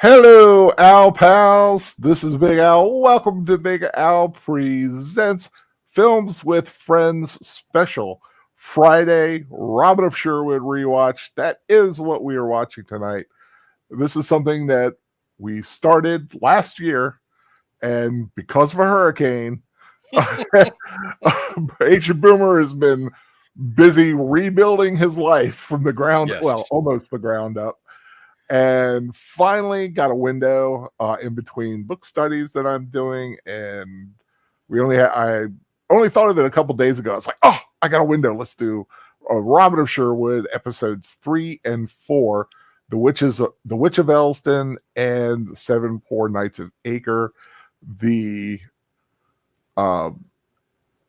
Hello, Al pals. This is Big Al. Welcome to Big Al Presents Films with Friends Special Friday Robin of Sherwood rewatch. That is what we are watching tonight. This is something that we started last year, and because of a hurricane, Agent Boomer has been busy rebuilding his life from the ground, well, Yes. almost the ground up. And finally got a window in between book studies that I'm doing, and I only thought of it a couple days ago. I was like, oh, I got a window. Let's do Robin of Sherwood episodes 3 and 4, the Witch of Elsdon and the 7 Poor Knights of Acre. The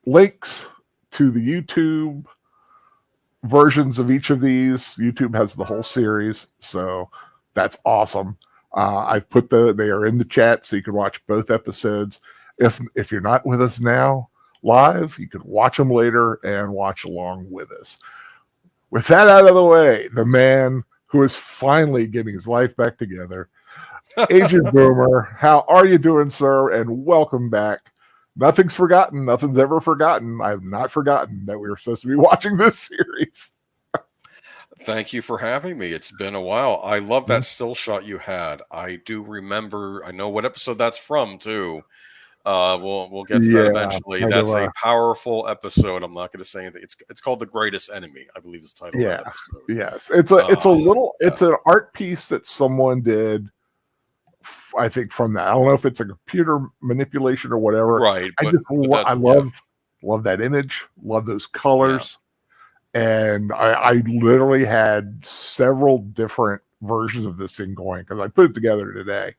links to the YouTube versions of each of these. YouTube has the whole series, so that's awesome. I've put they are in the chat, so you can watch both episodes. If you're not with us now live, you can watch them later and watch along with us. With that out of the way, the man who is finally getting his life back together, Agent Boomer. How are you doing, sir? And welcome back. Nothing's forgotten. Nothing's ever forgotten. I have not forgotten that we were supposed to be watching this series. Thank you for having me. It's been a while. I love that still shot you had. I do remember. I know what episode that's from too. We'll get to that eventually. That's a powerful episode. I'm not going to say anything. It's called The Greatest Enemy, I believe is the title of that episode. Yes. It's an art piece that someone did, I think, from that. I don't know if it's a computer manipulation or whatever. Right. I love that image, love those colors. Yeah. And I literally had several different versions of this thing going because I put it together today.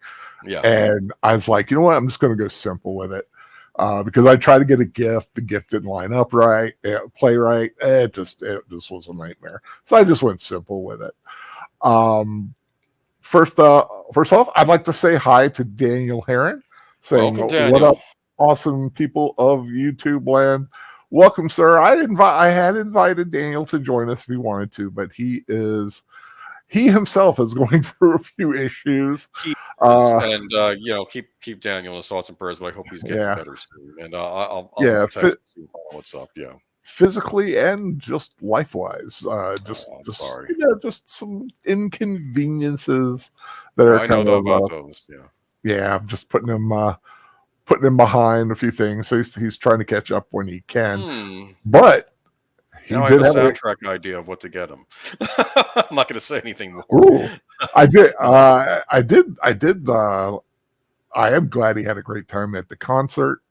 Yeah. And I was like, you know what? I'm just going to go simple with it. Because I tried to get a gift. The gift didn't line up right, play right. It just was a nightmare. So I just went simple with it. First off, I'd like to say hi to Daniel Heron, saying, welcome, Daniel. What up, awesome people of YouTube land. Welcome, sir. I had invited Daniel to join us if he wanted to, but he himself is going through a few issues. Keep Daniel in his thoughts and prayers, but I hope he's getting better soon. And I'll text you what's up. Yeah. Physically and just life-wise, just some inconveniences that are. I know about those. Yeah, I'm just putting him behind a few things, so he's trying to catch up when he can. But he did have a soundtrack idea of what to get him. I'm not going to say anything more. I did. I am glad he had a great time at the concert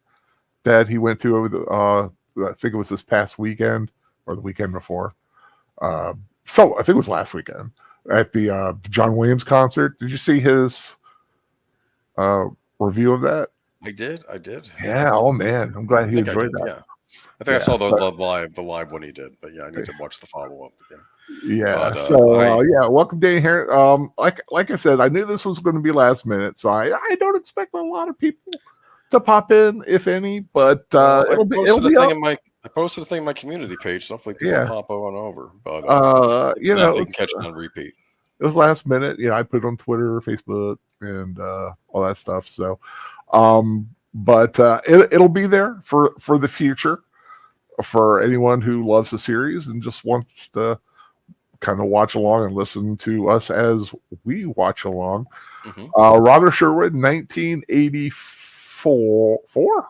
that he went to over the. I think it was this past weekend or the weekend before. So I think it was last weekend at the John Williams concert. Did you see his review of that? I did. Yeah. Oh man, I'm glad he enjoyed that. Yeah. I think I saw the live when he did, but yeah, I need to watch the follow up. Yeah. Welcome, Danny here. Like I said, I knew this was going to be last minute, so I don't expect a lot of people to pop in, if any, but it'll be I posted a thing in my community page, so hopefully people pop on over. But they can catch it on repeat. It was last minute. I put it on Twitter, Facebook, and all that stuff. So, but it'll be there for the future for anyone who loves the series and just wants to kind of watch along and listen to us as we watch along. Robin of Sherwood, 1984.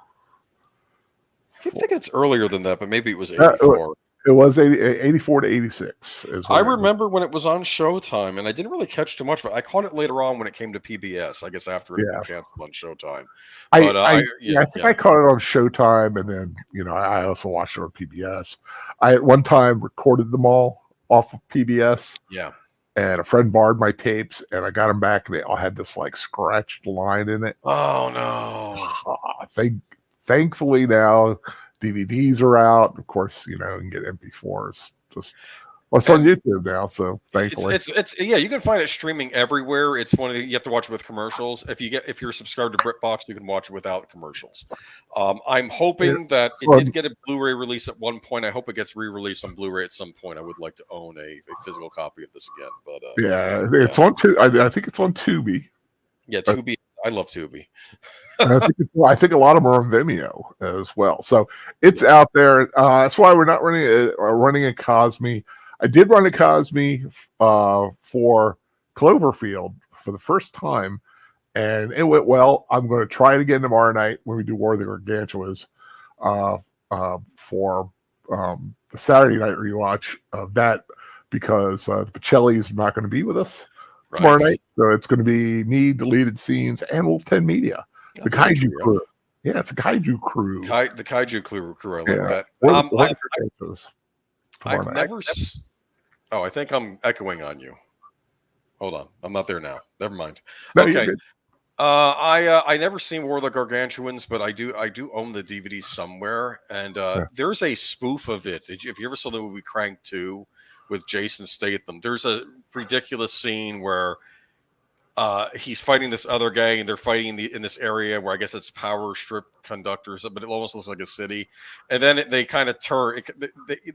I keep thinking it's earlier than that, but maybe it was 84. It was 84 to 86. I remember when it was on Showtime, and I didn't really catch too much of it. I caught it later on when it came to PBS, I guess after it was canceled on Showtime. But, I think I caught it on Showtime, and then, I also watched it on PBS. I at one time recorded them all off of PBS. Yeah. And a friend borrowed my tapes, and I got them back, and they all had this scratched line in it. Oh no! Thankfully now DVDs are out. Of course, you can get MP4s. It's on YouTube now, so thankfully it's you can find it streaming everywhere. It's you have to watch it with commercials. If you're subscribed to BritBox, you can watch it without commercials. I'm hoping that it did get a Blu-ray release at one point. I hope it gets re-released on Blu-ray at some point. I would like to own a physical copy of this again. But it's on I think it's on Tubi. Yeah, Tubi. I love Tubi. And I think a lot of them are on Vimeo as well. So it's out there. That's why we're not running a Cosme. I did run a Cosme for Cloverfield for the first time, and it went well. I'm going to try it again tomorrow night when we do War of the Gargantuas for the Saturday night rewatch of that, because the Pacelli is not going to be with us tomorrow night. So it's going to be me, deleted scenes, and Wolf 10 Media. The Kaiju crew. Yeah, it's a Kaiju crew. The Kaiju crew. I like that. I've never. I think I'm echoing on you. Hold on, I'm not there now. Never mind. No, okay. I never seen War of the Gargantuans, but I do own the DVD somewhere, and there's a spoof of it. If you ever saw the movie Crank 2 with Jason Statham, there's a ridiculous scene where he's fighting this other gang, and they're fighting in this area where I guess it's power strip conductors, but it almost looks like a city. And then they kind of turn,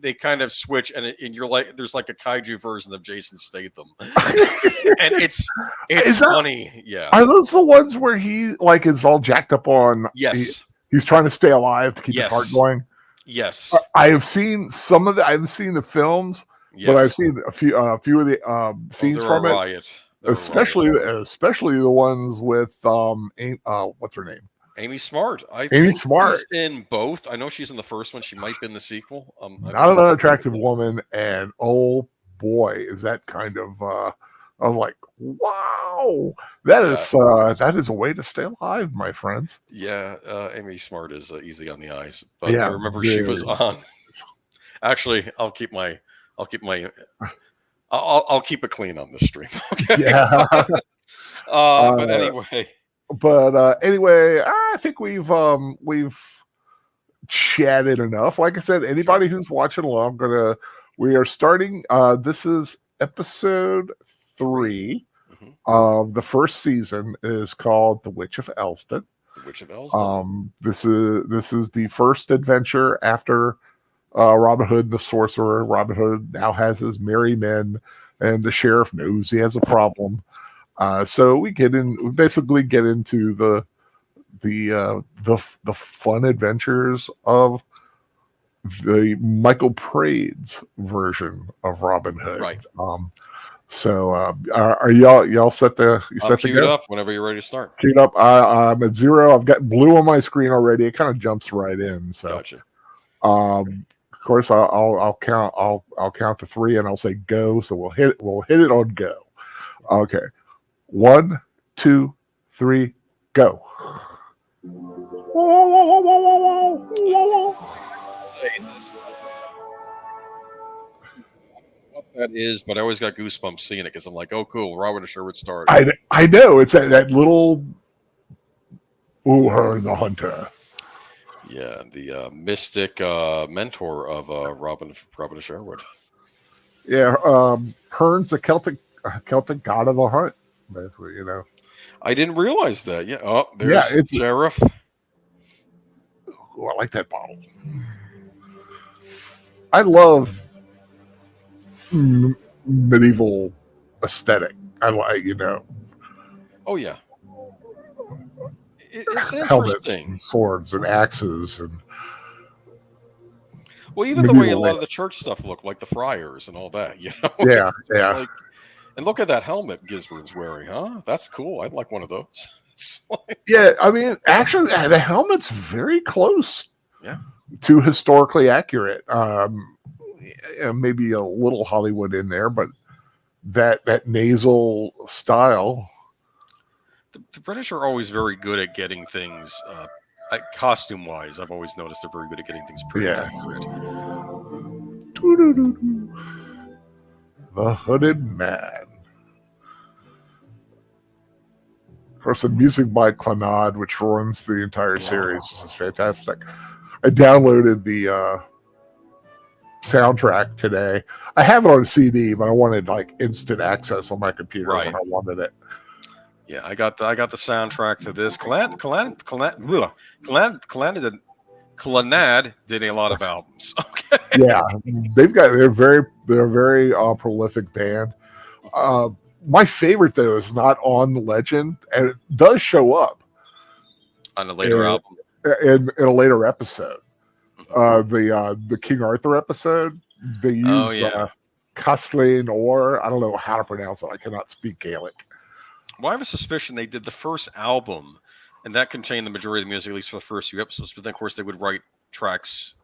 they kind of switch, and you're like, there's like a kaiju version of Jason Statham, and it's funny. Yeah, are those the ones where he like is all jacked up on? Yes, he's trying to stay alive to keep his heart going. Yes, I have seen some of the. I haven't seen the films, but I've seen a few of the scenes from it. Especially the ones with what's her name? Amy Smart. Amy Smart. She's in both. I know she's in the first one. She might be in the sequel. Not an unattractive woman, and oh boy, is that kind of I was like, wow, that is a way to stay alive, my friends. Yeah, Amy Smart is easy on the eyes, but I remember she was on. Actually, I'll keep it clean on this stream. Okay. Yeah. But anyway, I think we've chatted enough. Like I said, anybody who's watching along, we are starting. This is episode 3 of the first season. Is called The Witch of Elsdon. The Witch of Elsdon. This is the first adventure after Robin Hood the Sorcerer. Robin Hood now has his merry men, and the sheriff knows he has a problem. So we basically get into the fun adventures of the Michael Praed's version of Robin Hood. Right. So are y'all set to queued up whenever you're ready to start. Queued up. I'm at 0. I've got blue on my screen already. It kind of jumps right in. So gotcha. Of course, I'll count to 3, and I'll say go. So we'll hit it on go. Okay, 1, 2, 3, go. What that is, but I always got goosebumps seeing it because I'm like, oh, cool, Robin and Sherwood started. I know it's that little. Ooh, her the hunter. Yeah, the mystic mentor of Robin of Sherwood. Yeah, Hearn's a Celtic god of the hunt, basically. I didn't realize that. Yeah. Oh, there's the sheriff. Ooh, I like that bottle. I love medieval aesthetic. I like, Oh yeah. It's helmets interesting. And swords and axes and. Well, even the way a lot of the church stuff look, like the friars and all that, Yeah, it's like, and look at that helmet Gisborne's wearing, huh? That's cool. I'd like one of those. Yeah, I mean, actually, the helmet's very close. Yeah. To historically accurate. Maybe a little Hollywood in there, but that nasal style. The British are always very good at getting things, costume-wise. I've always noticed they're very good at getting things pretty accurate. The Hooded Man. Of course, the music by Clannad, which runs the entire series. This is fantastic. I downloaded the soundtrack today. I have it on a CD, but I wanted like instant access on my computer when I wanted it. Yeah, I got the soundtrack to this. Clannad did a lot of albums. Okay. Yeah, they're a very prolific band. My favorite though is not on the Legend, and it does show up on a later album in a later episode. The King Arthur episode, they use Kathleen, or I don't know how to pronounce it. I cannot speak Gaelic. Well, I have a suspicion they did the first album, and that contained the majority of the music, at least for the first few episodes. But then, of course, they would write tracks.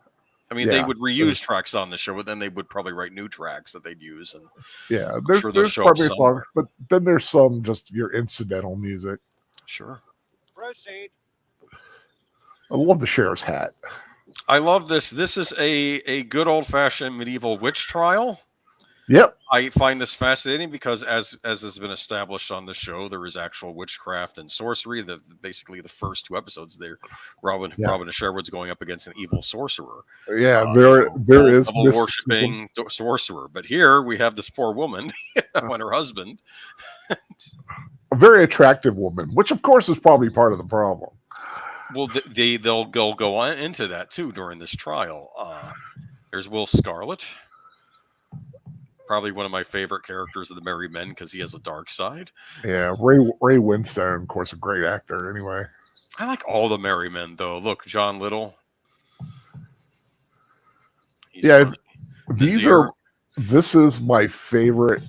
I mean, they would reuse tracks on the show, but then they would probably write new tracks that they'd use. And there's probably songs, but then there's some just your incidental music. Sure. Proceed. I love the sheriff's hat. I love this. This is a good old-fashioned medieval witch trial. Yep. I find this fascinating because, as has been established on the show, there is actual witchcraft and sorcery. Basically, the first 2 episodes there, Robin of Sherwood's going up against an evil sorcerer. Yeah, there is worshiping sorcerer. But here we have this poor woman and her husband. A very attractive woman, which of course is probably part of the problem. Well, they'll go on into that too during this trial. There's Will Scarlet, probably one of my favorite characters of the Merry Men because he has a dark side. Yeah, Ray Winstone, of course, a great actor. Anyway, I like all the Merry Men though. Look, John Little. This is my favorite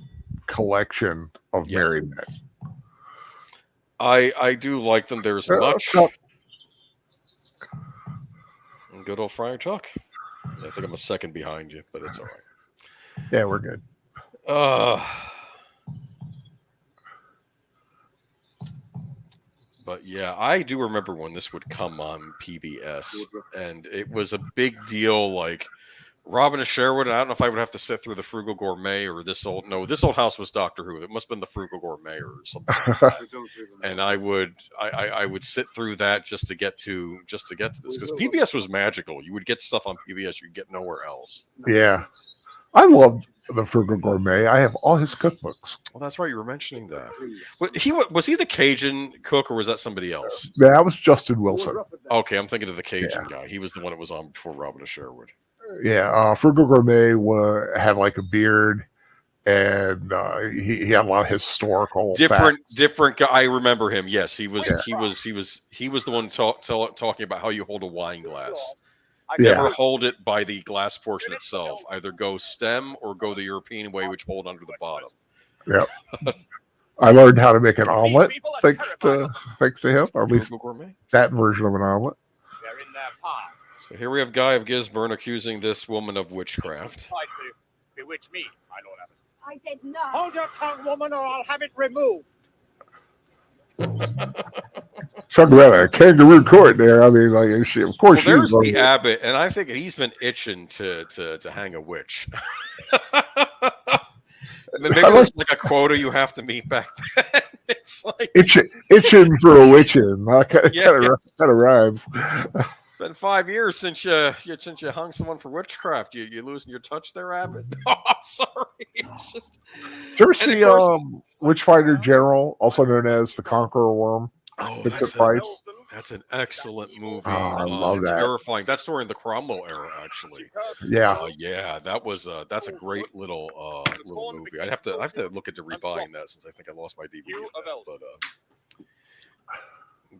collection of Merry Men. I do like them. There's much. Good old Friar Tuck. I think I'm a second behind you, but it's all right. Yeah, we're good. But yeah, I do remember when this would come on PBS, and it was a big deal. Like Robin of Sherwood. I don't know if I would have to sit through the Frugal Gourmet or this old house was Doctor Who. It must have been the Frugal Gourmet or something. And I would sit through that just to get to this because PBS was magical. You would get stuff on PBS you'd get nowhere else. Yeah, I loved the Frugal Gourmet. I have all his cookbooks. Well, that's right. You were mentioning that. Was he the Cajun cook or was that somebody else? That was Justin Wilson. Okay, I'm thinking of the Cajun guy. He was the one that was on before Robin of Sherwood. Yeah, Frugal Gourmet had like a beard, and he had a lot of historical different guy. I remember him. Yes, he was the one talking about how you hold a wine glass. Never hold it by the glass portion itself. Either go stem or go the European way, which hold under the bottom. Yep. I learned how to make an omelet thanks to him, or at least that version of an omelet. So here we have Guy of Gisborne accusing this woman of witchcraft. Bewitch me, my Lord Abbot. I did not. Hold your tongue, woman, or I'll have it removed. Talk about a kangaroo court there. I mean, like, of course, there's the abbot, and I think he's been itching to hang a witch. Maybe there's like a quota you have to meet back then. It's like itching for a witching. Kind of rhymes. It's been 5 years since you hung someone for witchcraft. You losing your touch there, Abbott? Oh, I'm sorry. It's just. Did you ever see Witchfinder General, also known as the Conqueror Worm? Oh, that's an excellent movie. Oh, I love that. Terrifying. That's during the Cromwell era, actually. Yeah. That's a great little movie. I have to look into rebuying that since I think I lost my DVD.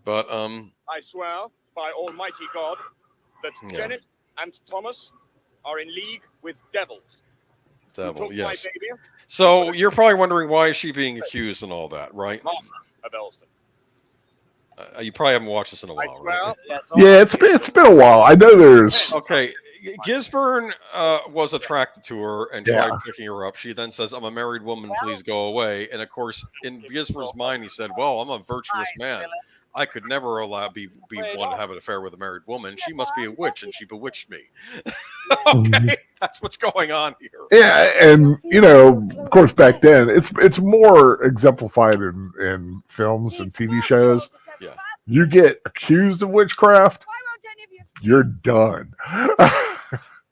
But I swear by Almighty God that Janet and Thomas are in league with devils. Yes. So you're probably wondering why is she being accused and all that, right? Of Elsdon. You probably haven't watched this in a while, right? Yeah, it's been a while. I know there's. Okay, Gisborne was attracted to her and tried picking her up. She then says, "I'm a married woman. Please go away." And of course, in Gisborne's mind, he said, "Well, I'm a virtuous man. I could never be one to have an affair with a married woman. She must be a witch, and she bewitched me." Okay, that's what's going on here. Yeah, and of course, back then it's more exemplified in films and TV shows. Yeah, you get accused of witchcraft, you're done.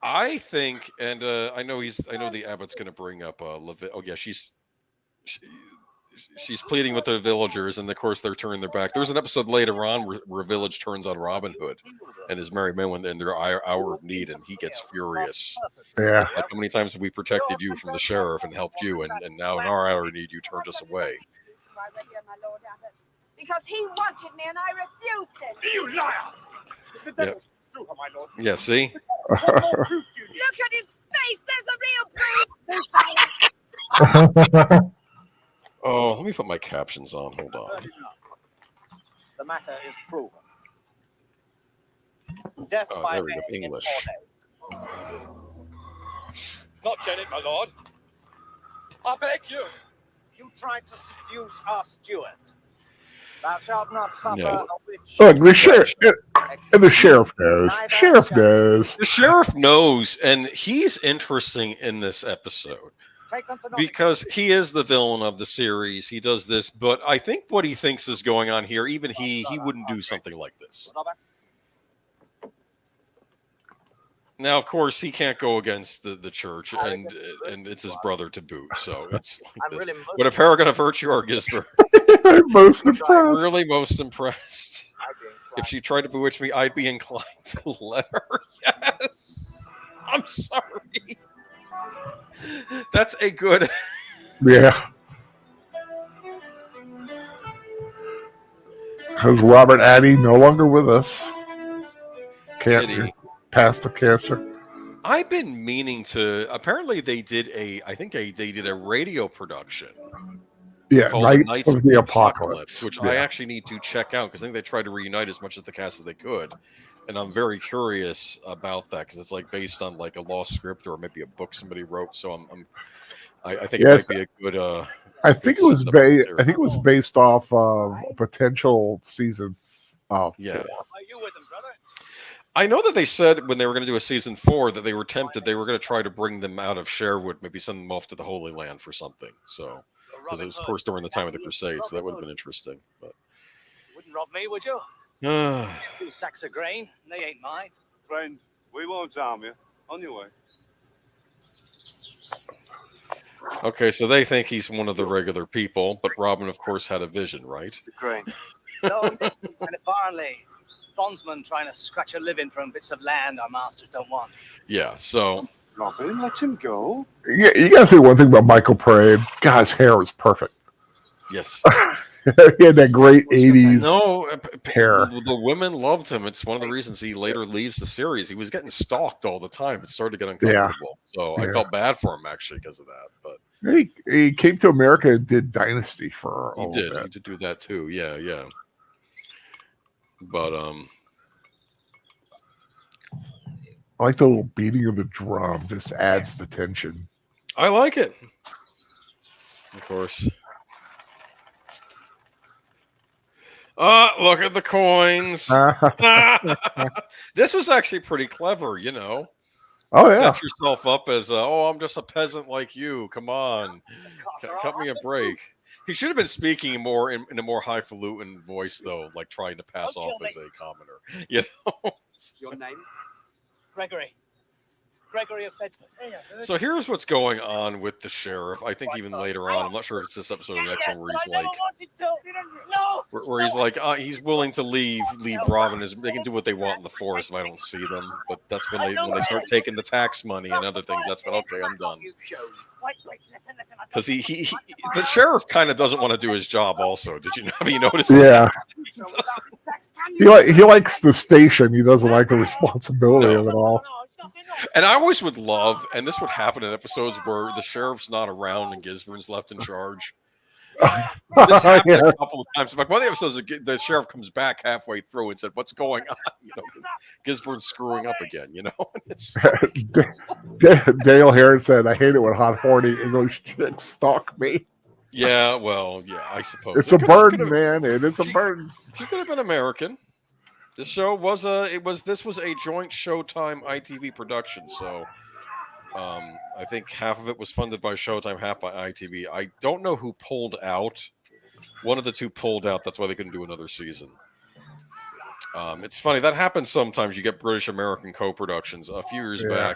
I think, and I know the abbot's going to bring up Levit. Oh yeah, she's pleading with the villagers, and of course they're turning their back. There's an episode later on where a village turns on Robin Hood and his merry men when in their hour of need, and he gets furious. Yeah. Like, how many times have we protected you from the sheriff and helped you, and now in our hour of need you turned us away? Because he wanted me and I refused him. You liar! The Yeah. devil's true, my lord. Yeah, see? What more proof do you need? Look at his face. There's the real proof. Oh, let me put my captions on. Hold on. The matter is proven. Death Oh, by there we go. hanging in English. 4 days. Not Janet, my lord. I beg you. You tried to seduce our steward. Thou shalt not suffer Yeah. a witch. Look, the sheriff, and the sheriff knows. Sheriff knows. The sheriff knows, and he's interesting in this episode Take them to because he is the villain of the series. He does this, but I think what he thinks is going on here, even he wouldn't do something like this. Now, of course, he can't go against the church, and it's his brother to boot. So it's like this. What a paragon of virtue, or Gisbert. I'm most impressed. Really most impressed. If she tried to bewitch me, I'd be inclined to let her. Yes. I'm sorry. That's a good. Yeah. Because Robert Addy no longer with us. Did he? Can't pass the cancer. I've been meaning to. Apparently, they did they did a radio production Yeah, called Knights of the Apocalypse. which Yeah. I actually need to check out because I think they tried to reunite as much of the cast as they could, and I'm very curious about that because it's like based on like a lost script or maybe a book somebody wrote. So I think Yes. it might be a good. I think it Good was setup of the based. series. I think it was based off of a potential season. Yeah. Are you with them, brother? I know that they said when they were going to do a season 4 that they were tempted. They were going to try to bring them out of Sherwood, maybe send them off to the Holy Land for something. So, because it was, of course, during the time of the Crusades, so that would have been interesting. But Wouldn't rob me, would you? 2 sacks of grain. They ain't mine. Friend, we won't harm you. On your way. okay, so they think he's one of the regular people, but Robin, of course, had a vision, right? The grain. No, and a barley. Bondsman trying to scratch a living from bits of land our masters don't want. Yeah. So, Robin, let him go. Yeah, you gotta say one thing about Michael Parade. God, his hair was perfect. yes. He had that great '80s No, hair. the women loved him. It's one of the reasons he later leaves the series. He was getting stalked all the time. It started to get uncomfortable. So I Yeah. felt bad for him actually because of that. But He came to America and did Dynasty for a he little did. bit. He did do that too. Yeah, yeah. But I like the little beating of the drum. This adds the tension. I like it. Of course. Look at the coins. This was actually pretty clever, you know. Oh yeah, Set yourself up as, I'm just a peasant like you. Come on, cut me a break. He should have been speaking more in a more highfalutin voice, though, like trying to pass Don't off kill as a commoner. You know. Your name? Gregory. Gregory of Bedford. So here's what's going on with the sheriff. I think even later on, I'm not sure if it's this episode or the next one, where he's like, where he's like, he's willing to leave Robin. They can do what they want in the forest if I don't see them. But that's when they start taking the tax money and other things. That's when okay, I'm done. Because the sheriff kind of doesn't want to do his job. Also, have you noticed? yeah. That? He likes the station. He doesn't like the responsibility of it all. And I always would love, and this would happen in episodes where the sheriff's not around and Gisburn's left in charge. This happened a couple of times. Like one of the episodes, the sheriff comes back halfway through and said, "What's going on?" You know, Gisburn's screwing up again. You know, it's Dale Heron said, "I hate it when hot, horny English chicks stalk me." yeah. Well, yeah, I suppose It's a burden, man. It is a burden. She could have been American. This show was a joint Showtime ITV production. So, I think half of it was funded by Showtime, half by ITV. I don't know who pulled out. One of the two pulled out. That's why they couldn't do another season. It's funny that happens sometimes. You get British American co-productions. A few years back,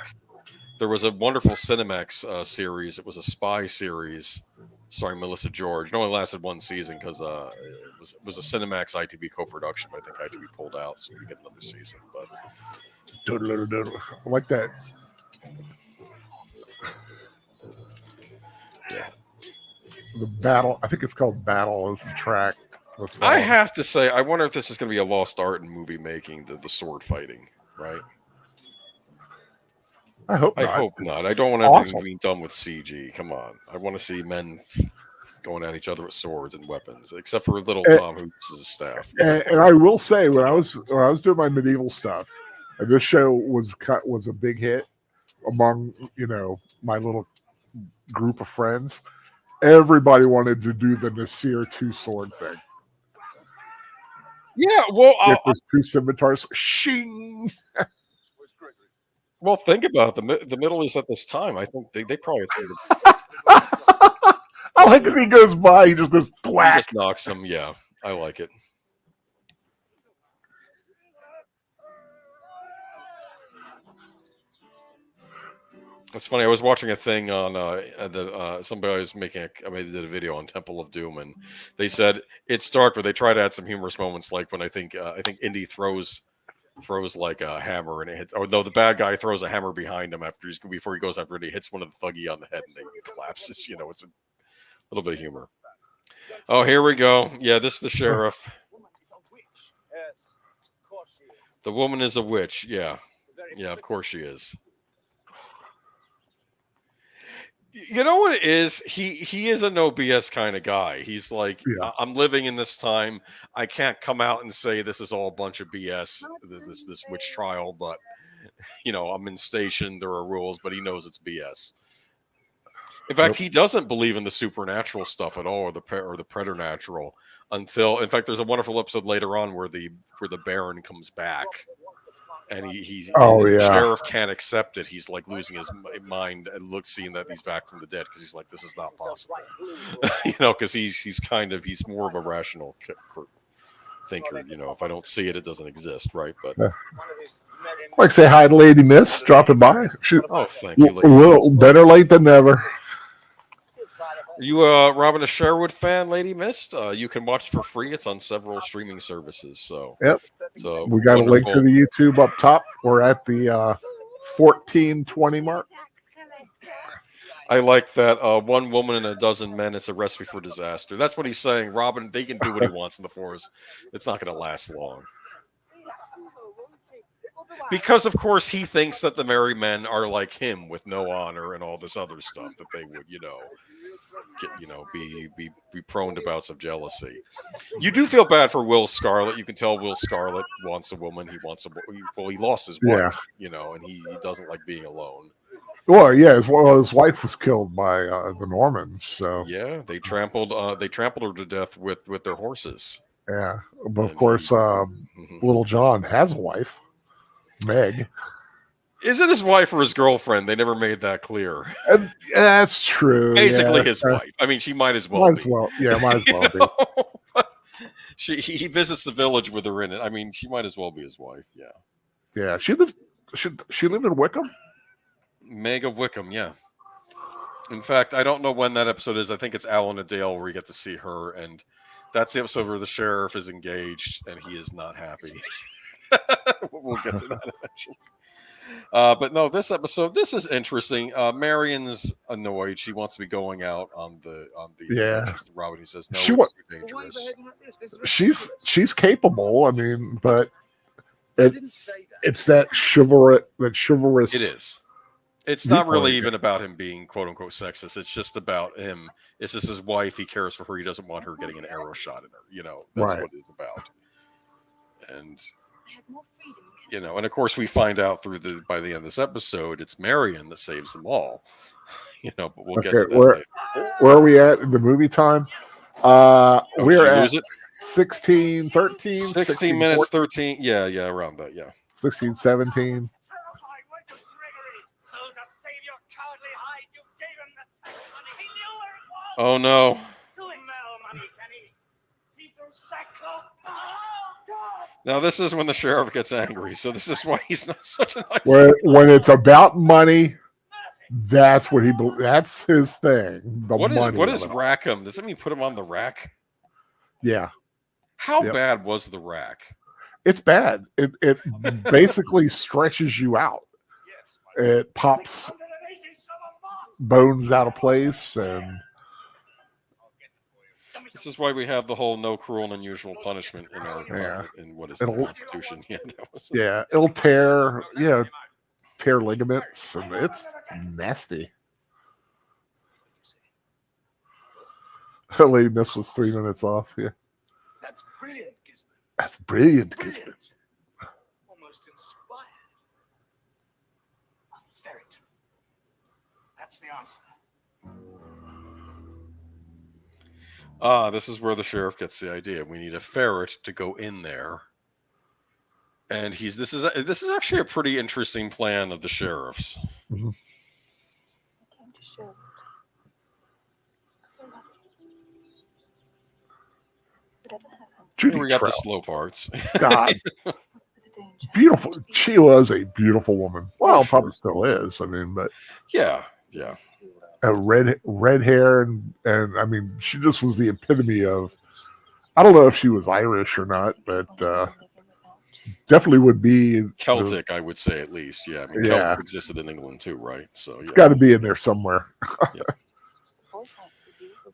there was a wonderful Cinemax series. It was a spy series starring Melissa George. It only lasted one season because it was a Cinemax ITV co-production, but I think ITV pulled out, so we get another season. But I like that. yeah, The battle. I think it's called Battle. Is the track? I have to say, I wonder if this is going to be a lost art in movie making, the sword fighting, right? I hope not. I hope not. I don't want everything being done with CG. Come on. I want to see men going at each other with swords and weapons, except for little Tom, who uses his staff. And I will say, when I was doing my medieval stuff, and this show was a big hit among my little group of friends. Everybody wanted to do the Nasir two-sword thing. Yeah, well, there's two scimitars. Shing. Well, think about it. The Middle East at this time. I think they probably. I like as he goes by, he just goes thwack. He just knocks him. Yeah, I like it. It's funny. I was watching a thing on somebody was making. They did a video on Temple of Doom, and they said it's dark, but they try to add some humorous moments, like when I think Indy throws like a hammer and it hits, or no, the bad guy throws a hammer behind him before he goes after it. He hits one of the thuggy on the head and he collapses. It's a little bit of humor. Oh, here we go. Yeah, this is the sheriff. The woman is a witch. Yeah, of course she is. You know what it is? He is a no BS kind of guy. He's like, I'm living in this time. I can't come out and say this is all a bunch of BS, this witch trial, but I'm in station. There are rules, but he knows it's BS. In fact, he doesn't believe in the supernatural stuff at all, or the preternatural, until, in fact, there's a wonderful episode later on where the Baron comes back. And the sheriff can't accept it. He's like losing his mind and seeing that he's back from the dead, because he's like, this is not possible. Because he's more of a rational thinker. If I don't see it, it doesn't exist, right? But like say hi to Lady Miss dropping by. Thank you, Lady. Well, better late than never. Are you a Robin of Sherwood fan, Lady Mist? You can watch for free. It's on several streaming services. So yep. So we got a link to the YouTube up top. We're at the 1420 mark. I like that. One woman and a dozen men. It's a recipe for disaster. That's what he's saying. Robin, they can do what he wants in the forest. It's not going to last long. Because, of course, he thinks that the merry men are like him with no honor and all this other stuff that they would, be prone to bouts of jealousy. You do feel bad for Will Scarlet. You can tell Will Scarlet wants a woman. He lost his wife, and he doesn't like being alone. Well, yeah, his wife was killed by the Normans. So yeah, they trampled her to death with their horses. Yeah, but of course, Little John has a wife, Meg. Is it his wife or his girlfriend? They never made that clear. That's true. Basically, his wife. I mean, she might as well. Might as well be. He visits the village with her in it. I mean, she might as well be his wife. Yeah. Yeah. She lived in Wickham. Meg of Wickham. Yeah. In fact, I don't know when that episode is. I think it's Alan and Dale where we get to see her, and that's the episode where the sheriff is engaged and he is not happy. We'll get to that eventually. But no, this episode, this is interesting. Marion's annoyed. She wants to be going out on the Robin, he says, no, it's too dangerous. She's capable. I mean, but it's that chivalrous. It is. It's not really even about him being quote unquote sexist. It's just about him. It's just his wife. He cares for her. He doesn't want her getting an arrow shot in her. That's what it's about. And and of course we find out by the end of this episode, it's Marion that saves them all. But we'll get to that later. Where are we at in the movie time? We're at 16, 13, 16 minutes, 13. Yeah, around that. Yeah. 16, 17. Oh no. Now this is when the sheriff gets angry, so this is why he's not such a nice. When it's about money, That's what that's his thing. The What money is of it. rack him? Does that mean put him on the rack? Yeah, How Yep. bad was the rack? it's bad. It basically stretches you out. It pops bones out of place, and This is why we have the whole no cruel and unusual punishment in our Yeah. in what is the It'll- Constitution? Yeah, that was it'll tear ligaments, and it's nasty. Lady Miss was 3 minutes off. Yeah, That's brilliant, Gisborne. that's brilliant, Gisborne. Brilliant. Almost inspired. A ferret. That's the answer. This is where the sheriff gets the idea. We need a ferret to go in there. And this is actually a pretty interesting plan of the sheriff's. Mhm. I came to Sherwood. So lovely. Whatever happened Judy We got the Trout. slow parts. God, with the danger. beautiful. She was a beautiful woman. Well, sure. probably still is. I mean, but yeah. red hair, and I mean, she just was the epitome of. I don't know if she was Irish or not, but definitely would be Celtic, I would say at least. Yeah. I mean, Yeah. Celtic existed in England too, right? So It's yeah. got to be in there somewhere.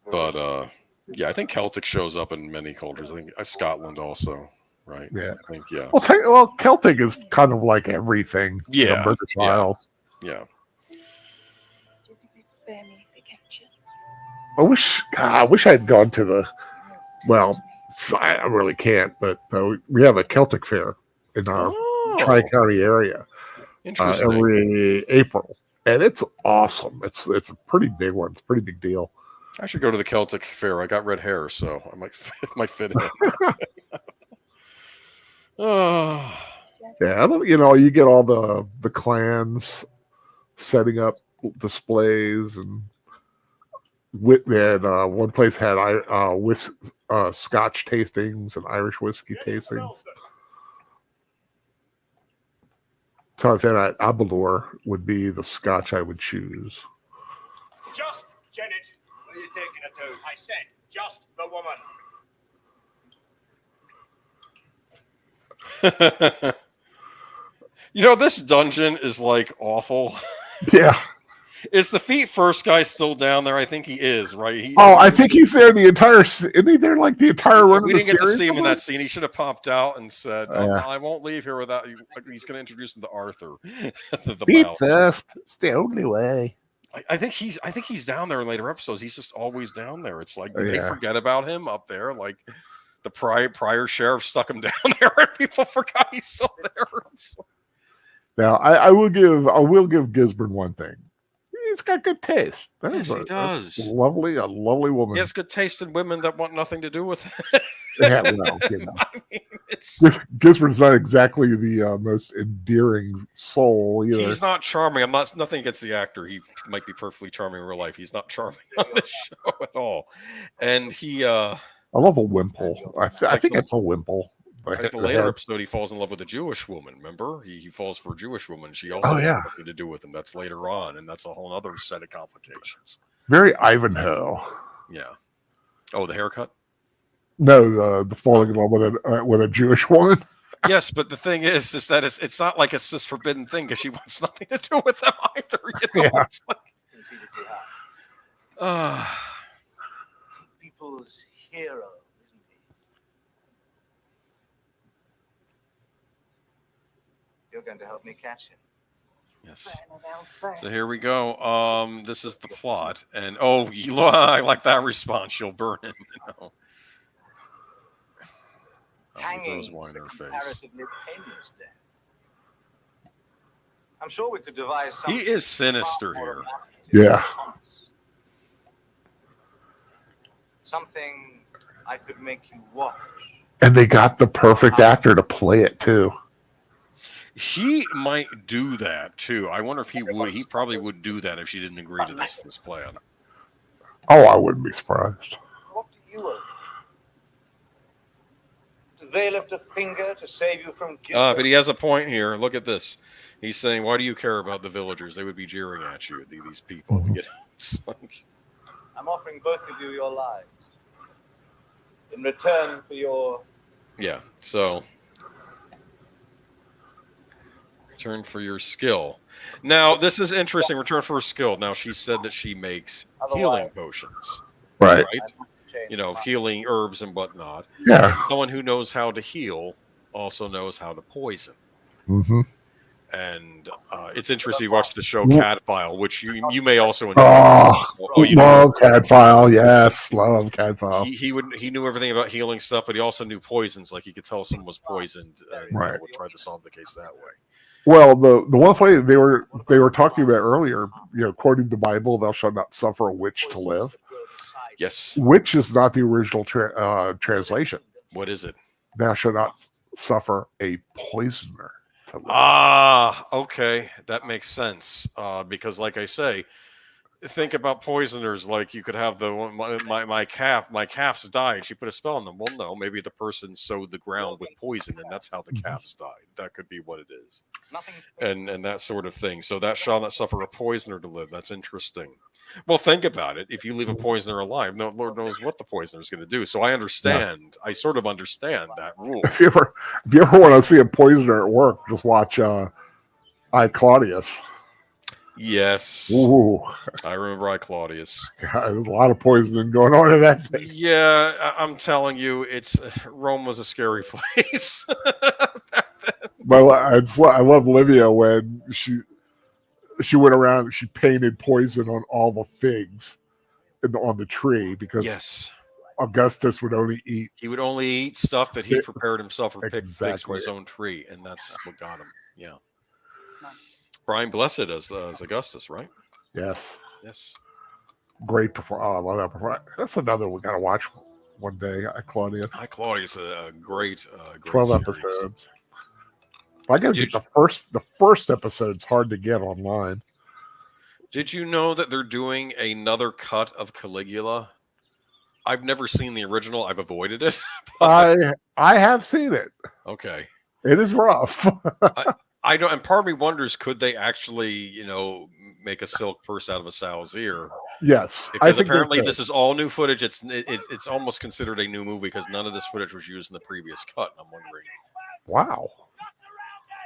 But yeah, I think Celtic shows up in many cultures. I think Scotland also, right? Yeah. I think yeah. Well, Celtic is kind of like everything. in the Yeah, British yeah. Isles. Yeah. Do you think they'd spare me if they catch us? I wish I had gone to the. Well, I really can't, but we have a Celtic fair in our Tri-County area Interesting. every April, and it's awesome. It's a pretty big one. It's a pretty big deal. I should go to the Celtic fair. I got red hair, so I might fit in. Oh, Yeah, you get all the clans setting up displays, and one place had Scotch tastings and Irish whiskey tastings. So if that Abelor would be the Scotch I would choose. Just Janet. What are you taking her to? I said, just the woman. this dungeon is like awful. Yeah. Is the feet first guy still down there? I think he is, right? I think he's there the entire. Isn't he there like the entire run? We of the didn't get to series? see him in that scene. He should have popped out and said, Yeah. "I won't leave here without you." He's going to introduce him to Arthur. the Feet mouse. first. It's the only way. I think he's down there in later episodes. He's just always down there. It's like, did they Yeah. forget about him up there? Like the prior sheriff stuck him down there, and people forgot he's still there. Now I will give Gisborne one thing. He's got good taste. Yes, he that's does. a lovely woman. He has good taste in women that want nothing to do with it. Yeah, I mean, it's Gisborne's not exactly the most endearing soul either. he's not charming. I'm nothing against the actor. He might be perfectly charming in real life. He's not charming on this show at all. And he I love a wimple. I think it's a wimple. like the later episode, he falls in love with a Jewish woman. Remember, he falls for a Jewish woman. She also has nothing to do with him. That's later on, and that's a whole other set of complications. Very Ivanhoe. Yeah. Oh, the haircut. No, the falling in love with a Jewish woman. Yes, but the thing is that it's not like it's this forbidden thing because she wants nothing to do with them either. Yeah. It's like, People's hero, isn't he? You're going to help me catch him. yes. So here we go. This is the plot, and I like that response. You'll burn him. He throws wine in her face. Comparatively painless death. I'm sure we could devise something. He is sinister here. Yeah. Something I could make you watch. And they got the perfect actor to play it too. He might do that too. I wonder if he would. He probably would do that if she didn't agree to this plan. Oh, I wouldn't be surprised. What do you owe? Do they lift a finger to save you from But he has a point here. Look at this. He's saying, "Why do you care about the villagers? They would be jeering at you. These people." Mhm. You know, it's like, I'm offering both of you your lives in return for your. yeah. So, return for your skill. Now, this is interesting. Return for her skill. Now, she said that she makes healing potions, Right. right? You know, healing herbs and whatnot. Yeah. Someone who knows how to heal also knows how to poison. Mm-hmm. And it's interesting. You watch the show Well- Cat File, which you may also enjoy. Oh, you love Cadfile. Yes, love Cadfile. he knew everything about healing stuff, but he also knew poisons. Like he could tell someone was poisoned, and Right. would try to solve the case that way. Well, the one funny they were talking about earlier, quoting the Bible, "Thou shalt not suffer a witch to live." Yes. Witch is not the original translation. What is it? "Thou shalt not suffer a poisoner to live." Ah, okay, that makes sense. Because, like I say, think about poisoners. Like you could have the one, my calves died. She put a spell on them. Well, no, maybe the person sowed the ground with poison, and that's how the calves died. That could be what it is, and that sort of thing. So that shall not suffer a poisoner to live. That's interesting. Well, think about it. If you leave a poisoner alive, no Lord knows what the poisoner is going to do. So I understand. I sort of understand that rule. If you ever want to see a poisoner at work, just watch I Claudius. Yes. Ooh, I remember I Claudius. God, there's a lot of poisoning going on in that thing. Yeah, I'm telling you, Rome was a scary place. But I love Livia when she went around and she painted poison on all the figs on the tree because Yes, Augustus would only eat. he would only eat stuff that he prepared himself or picked figs from Exactly. his own tree, and that's what got him. Yeah. Brian Blessed as Augustus, right? Yes, Yes. great performance. Oh, I love that performance. That's another we got to watch one day. I Claudius. I Claudius, a great 12 series. episodes. I got to get the first episode's hard to get online. Did you know that they're doing another cut of Caligula? I've never seen the original. I've avoided it. I have seen it. Okay. It is rough. I don't, and part of me wonders, could they actually, make a silk purse out of a sow's ear? Yes, Because apparently this is all new footage. It's almost considered a new movie because none of this footage was used in the previous cut. I'm wondering. Wow.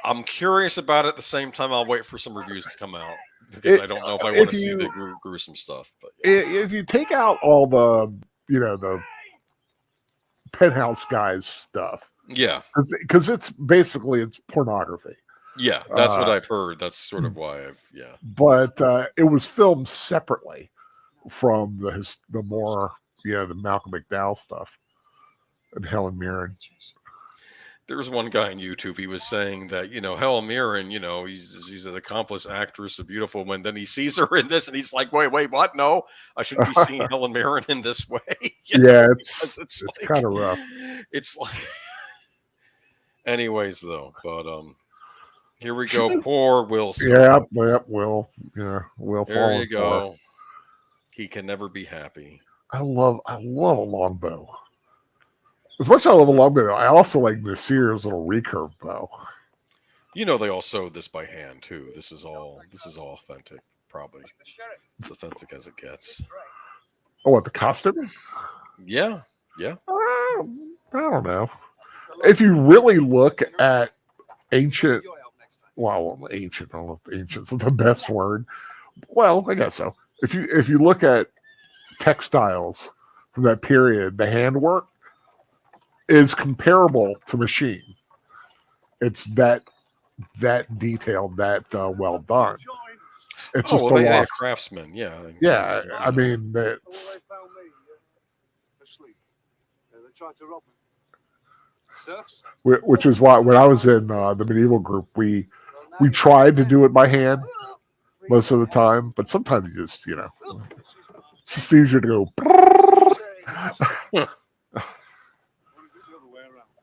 I'm curious about it. At the same time, I'll wait for some reviews to come out because I don't know if I want to see the gruesome stuff. But yeah. If you take out all the the Penthouse guys stuff, Yeah, because it's pornography. yeah, that's what I've heard. That's sort of why But it was filmed separately from the more the Malcolm McDowell stuff and Helen Mirren. There was one guy on YouTube. He was saying that Helen Mirren, she's an accomplished actress, a beautiful woman. Then he sees her in this, and he's like, "Wait, what? No, I shouldn't be seeing Helen Mirren in this way." It's like, kind of rough. It's like, anyways, though. But here we go. Poor Will Scott. Yep. Will. Yeah, Will. There you go. He can never be happy. I love a longbow. As much as I love a longbow, I also like Nasir's little recurve bow. They all sewed this by hand too. This is all authentic, probably. As authentic as it gets. Oh, what, the costume? Yeah. I don't know. If you really look at ancient, ancient. I don't know if ancient's the best word. Well, I guess so. If you look at textiles from that period, the handwork is comparable to machine. It's that detailed, that well done. It's just they a are loss. craftsmen. Yeah. Yeah, I mean, it's which is why when I was in the medieval group, we tried to do it by hand most of the time, but sometimes you just it's just easier to go.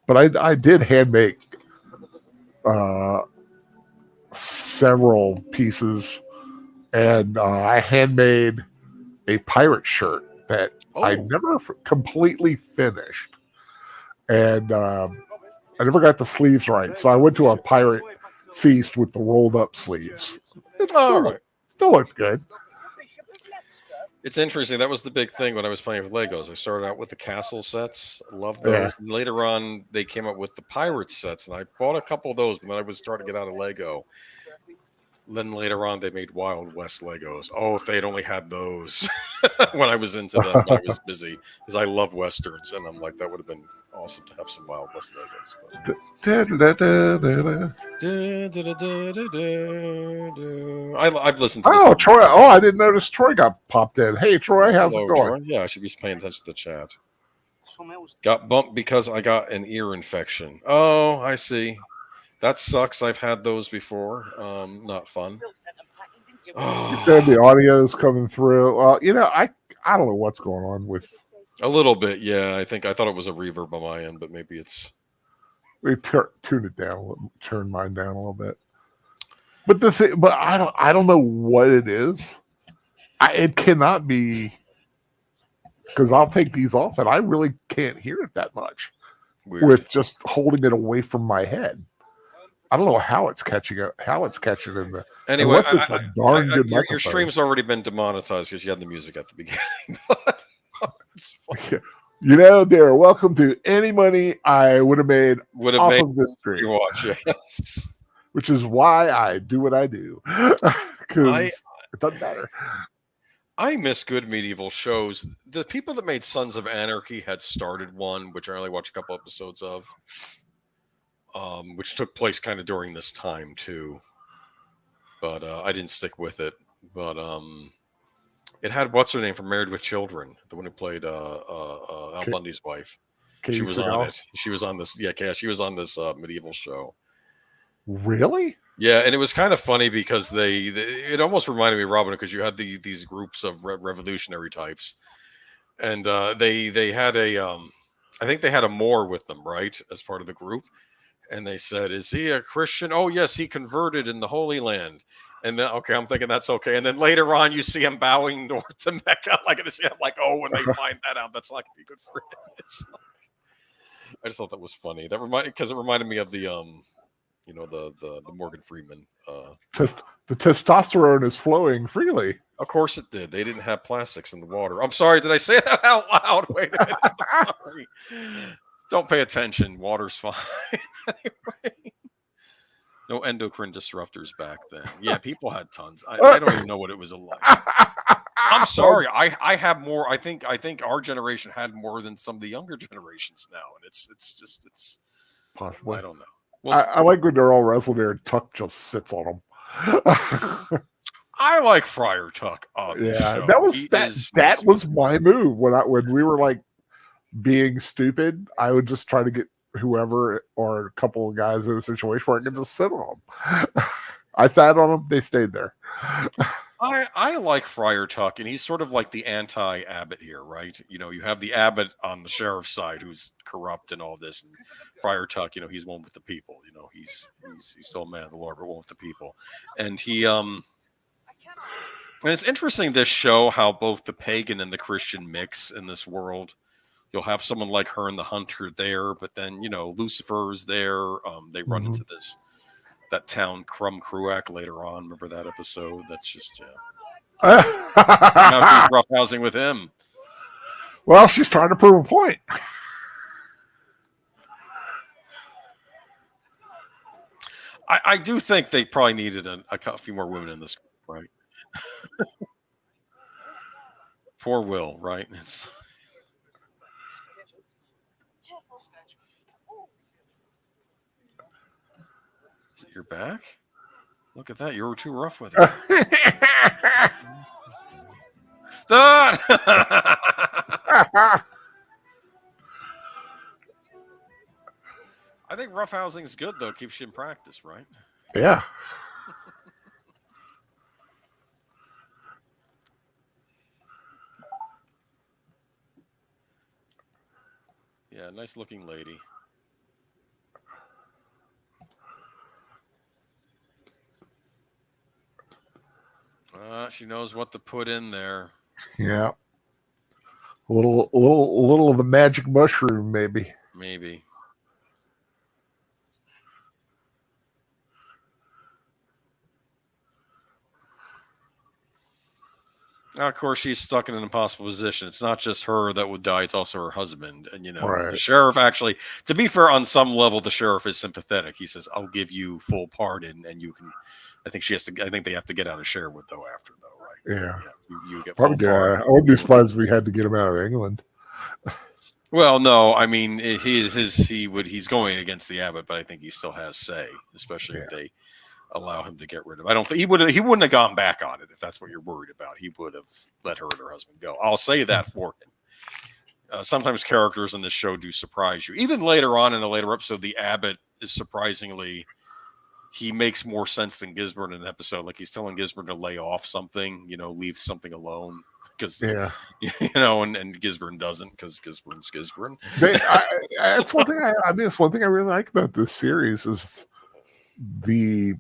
But I did hand make several pieces, and I handmade a pirate shirt that I never completely finished, and I never got the sleeves right. So I went to a pirate Feast with the rolled up sleeves. It All right. still looked good. It's interesting. That was the big thing when I was playing with Legos. I started out with the castle sets. Loved those. And later on, they came up with the pirate sets, and I bought a couple of those. But then I was starting to get out of Lego. Then later on, they made Wild West Legos. Oh, if they'd only had those when I was into them, when I was busy, because I love westerns, and I'm like, that would have been awesome to have some Wild West Legos. I've listened to this. Oh, Troy! Oh, I didn't notice Troy got popped in. Hey, Troy, how's it going? Troy. Yeah, I should be paying attention to the chat. Got bumped because I got an ear infection. Oh, I see. That sucks. I've had those before. Not fun. You said the audio's coming through. Well, I don't know what's going on with. A little bit, yeah. I thought it was a reverb on my end, but maybe it's. We tune it down. Turn mine down a little bit. But I don't know what it is. It cannot be, because I'll take these off and I really can't hear it that much. Weird. With just holding it away from my head. I don't know how it's catching it. How it's catching in the. Anyway, unless it's a darn good microphone. Your stream's already been demonetized because you had the music at the beginning. It's fun. Darryl, welcome to any money I would have made of this stream. Watch, yes. Which is why I do what I do, because it doesn't matter. I miss good medieval shows. The people that made Sons of Anarchy had started one, which I only watched a couple episodes of. Which took place kind of during this time too, but I didn't stick with it. But it had what's her name from Married with Children, the one who played Al Bundy's wife. She was on it. She was on this. Yeah, she was on this medieval show. Really? Yeah, and it was kind of funny because it almost reminded me of Robin, because you had these groups of revolutionary types, and they had I think they had a Moor with them, right, as part of the group. And they said, "Is he a Christian?" "Oh, yes, he converted in the Holy Land." And then, okay, I'm thinking that's okay. And then later on, you see him bowing north to Mecca. I'm like, oh, when they find that out, that's not going to be good for him. I just thought that was funny. Because it reminded me of the Morgan Freeman. The testosterone is flowing freely. Of course it did. They didn't have plastics in the water. I'm sorry. Did I say that out loud? Wait a minute. I'm sorry. Don't pay attention. Water's fine. Anyway. No endocrine disruptors back then. Yeah, people had tons. I don't even know what it was like. I'm sorry. I have more. I think our generation had more than some of the younger generations now, and it's possibly. I don't know. I like when they're all wrestling there and Tuck just sits on them. I like Friar Tuck on this show. That was my move when we were like being stupid. I would just try to get whoever or a couple of guys in a situation where I could just sit on them. I sat on them. They stayed there. I like Friar Tuck, and he's sort of like the anti-abbot here, right? You have the abbot on the sheriff's side who's corrupt and all this, and Friar Tuck, he's one with the people. He's still a man of the Lord, but one with the people. And and it's interesting, this show, how both the pagan and the Christian mix in this world. You'll have someone like Herne the Hunter there, but then, Lucifer is there. They run into that town, Crum Cruac, later on. Remember that episode? That's just, now she's roughhousing with him. Well, she's trying to prove a point. I do think they probably needed a few more women in this group, right? Poor Will, right? Is it your back? Look at that. You were too rough with her. I think roughhousing is good, though. Keeps you in practice, right? Yeah. Yeah, nice looking lady. She knows what to put in there. Yeah. A little of the magic mushroom, maybe. Maybe. Now, of course, she's stuck in an impossible position. It's not just her that would die; it's also her husband. And the Right. sheriff actually, to be fair, on some level, the sheriff is sympathetic. He says, "I'll give you full pardon, and you can." I think she has to. I think they have to get out of Sherwood though. After though, right? Yeah. You get full Probably, pardon. I wouldn't be surprised if we had to get him out of England. Well, no, I mean he's going against the abbot, but I think he still has say, especially if they allow him to get rid of. I don't think he wouldn't have gone back on it if that's what you're worried about. He would have let her and her husband go. I'll say that for him. Sometimes characters in this show do surprise you. Even later on in a later episode, the abbot is surprisingly, he makes more sense than Gisborne in an episode. Like he's telling Gisborne to lay off something, leave something alone. Because and Gisborne doesn't, because Gisborne's Gisborne. That's one thing. It's one thing I really like about this series is the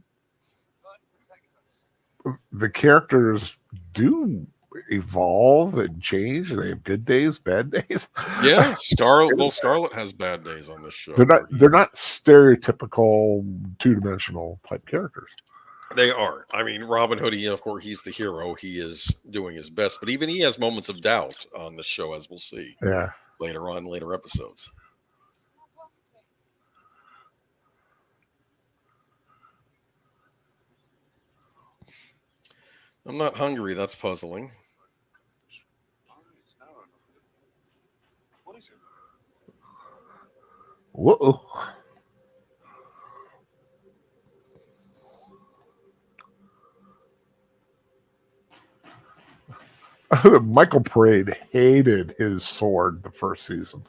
characters do evolve and change, and they have good days, bad days. Yeah, Scarlet has bad days on this show. They're not stereotypical 2-dimensional type characters. They are. I mean, Robin Hood, of course, he's the hero. He is doing his best, but even he has moments of doubt on the show, as we'll see. Yeah. Later episodes. I'm not hungry. That's puzzling. What is it? Whoa. Michael Parade hated his sword the first season.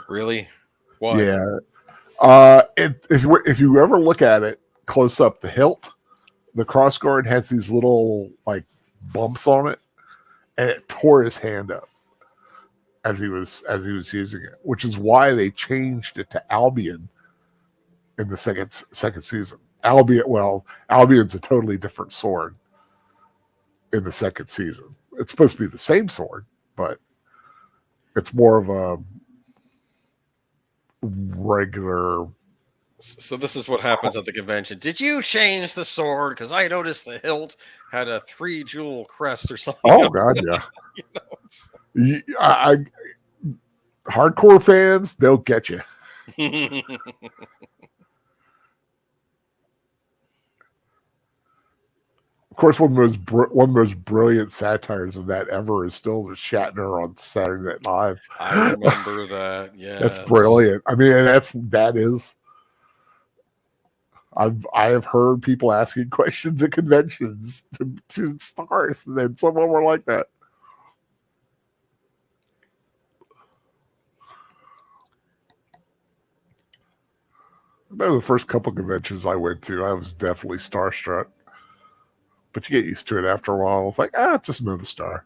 Really? Why? Yeah. If you ever look at it close up, the hilt, the crossguard has these little like bumps on it, and it tore his hand up as he was using it, which is why they changed it to Albion in the second season. Albion's a totally different sword in the second season. It's supposed to be the same sword, but it's more of a regular. So this is what happens at the convention. Did you change the sword? Because I noticed the hilt had a 3-jewel crest or something. Oh God, yeah. Hardcore fans, they'll get you. Of course, one of the most brilliant satires of that ever is still the Shatner on Saturday Night Live. I remember that. Yeah, that's brilliant. I mean, that is. I have heard people asking questions at conventions to stars, and then some of them were like that. I remember the first couple conventions I went to, I was definitely starstruck. But you get used to it after a while. It's like, just another star.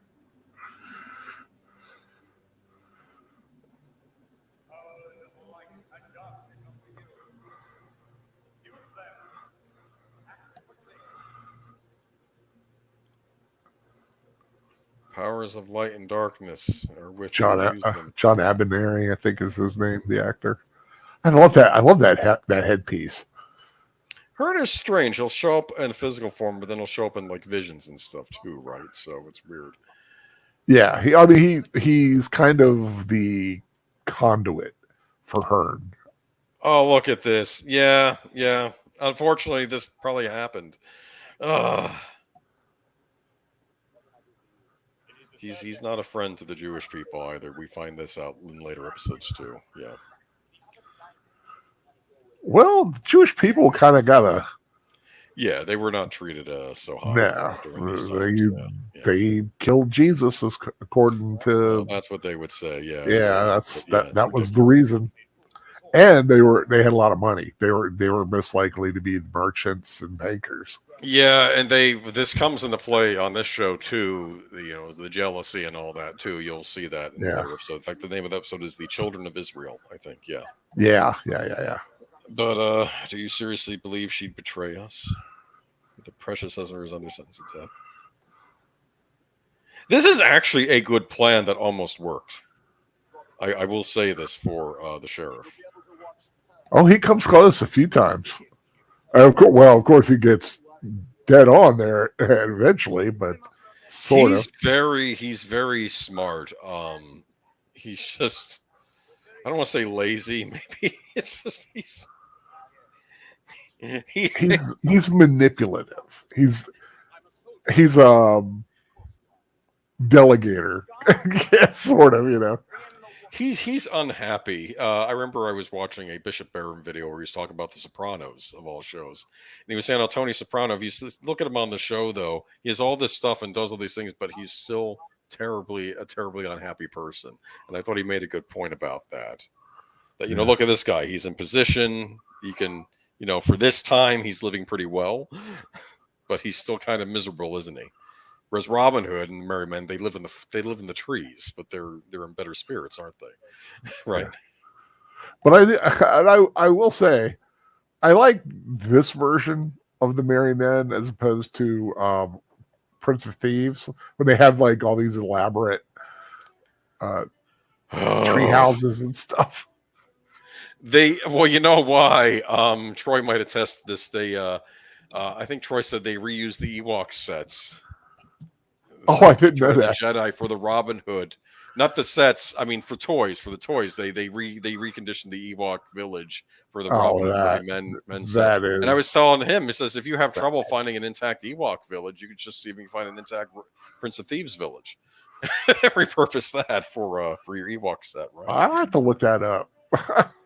Powers of light and darkness are with John Abineri, I think is his name, the actor. I love that. I love that headpiece. Hurt is strange. He'll show up in physical form, but then he'll show up in like visions and stuff too, right? So it's weird. Yeah, he's kind of the conduit for Hearn. Oh, look at this. Yeah. Unfortunately, this probably happened. He's not a friend to the Jewish people either. We find this out in later episodes too. Yeah. Well, the Jewish people kind of got a. Yeah, they were not treated so high. They killed Jesus, according to. Well, that's what they would say. Yeah. Yeah, that was the reason. And they had a lot of money. They were most likely to be merchants and bankers. Yeah, and this comes into play on this show too. The jealousy and all that too. You'll see that in the later episode. In fact, the name of the episode is "The Children of Israel." I think. Yeah. Yeah. But do you seriously believe she'd betray us? The precious Ezra is under sentence of death. This is actually a good plan that almost worked. I will say this for the sheriff. Oh, he comes close a few times. Of course, he gets dead on there eventually, but Sort of. He's very smart. He's just, I don't want to say lazy. Maybe it's just He's manipulative. He's delegator. Yeah, sort of, you know. He's unhappy. I remember I was watching a Bishop Barron video where he was talking about The Sopranos of all shows, and he was saying how Tony Soprano. If you look at him on the show, though, he has all this stuff and does all these things, but he's still terribly unhappy person. And I thought he made a good point about that. That look at this guy. He's in position. He can, for this time, he's living pretty well, but he's still kind of miserable, isn't he? Whereas Robin Hood and Merry Men, they live in the trees, but they're in better spirits, aren't they? Right. But I will say, I like this version of the Merry Men as opposed to Prince of Thieves, when they have like all these elaborate tree houses and stuff. Well, you know why? Troy might attest to this. I think Troy said they reused the Ewok sets. Oh, I didn't know that. Jedi for the Robin Hood, not the sets. I mean, for the toys, they reconditioned the Ewok village for the Robin Hood men set. And I was telling him, he says, if you have trouble finding an intact Ewok village, you could just see if you can find an intact Prince of Thieves village. Repurpose that for your Ewok set, right? I'll have to look that up.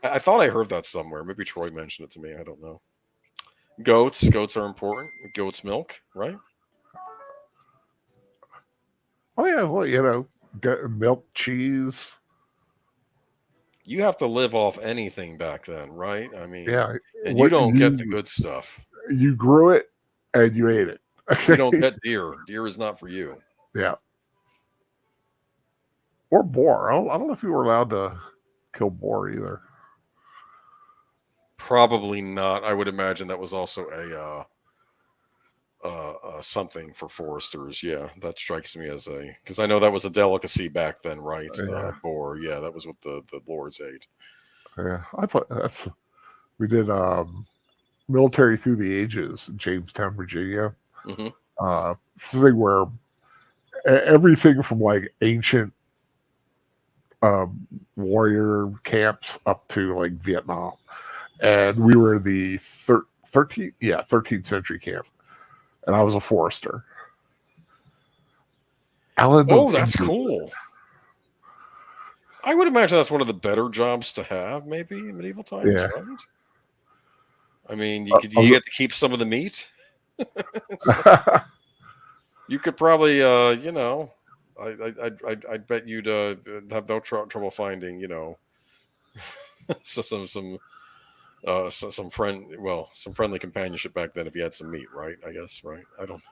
I thought I heard that somewhere. Maybe Troy mentioned it to me. I don't know. Goats are important. Goat's milk, right? Oh yeah, well, milk, cheese. You have to live off anything back then, right? I mean, yeah, and you don't get the good stuff. You grew it and you ate it. You don't get deer. Deer is not for you. Yeah. Or boar. I don't know if you were allowed to kill boar either. Probably not. I would imagine that was also a something for foresters. Yeah, that strikes me as because I know that was a delicacy back then, right? Yeah. Boar. Yeah, that was what the lords ate. Yeah, I thought we did military through the ages in Jamestown, Virginia. Mm-hmm. This is thing where everything from like ancient warrior camps up to like Vietnam, and we were the 13th century camp. And I was a forester. That's cool. I would imagine that's one of the better jobs to have, maybe in medieval times, yeah. Right? I mean, you get to keep some of the meat. You could probably, I bet you'd have no trouble finding, some friendly companionship back then if you had some meat, right? I guess, right? I don't know.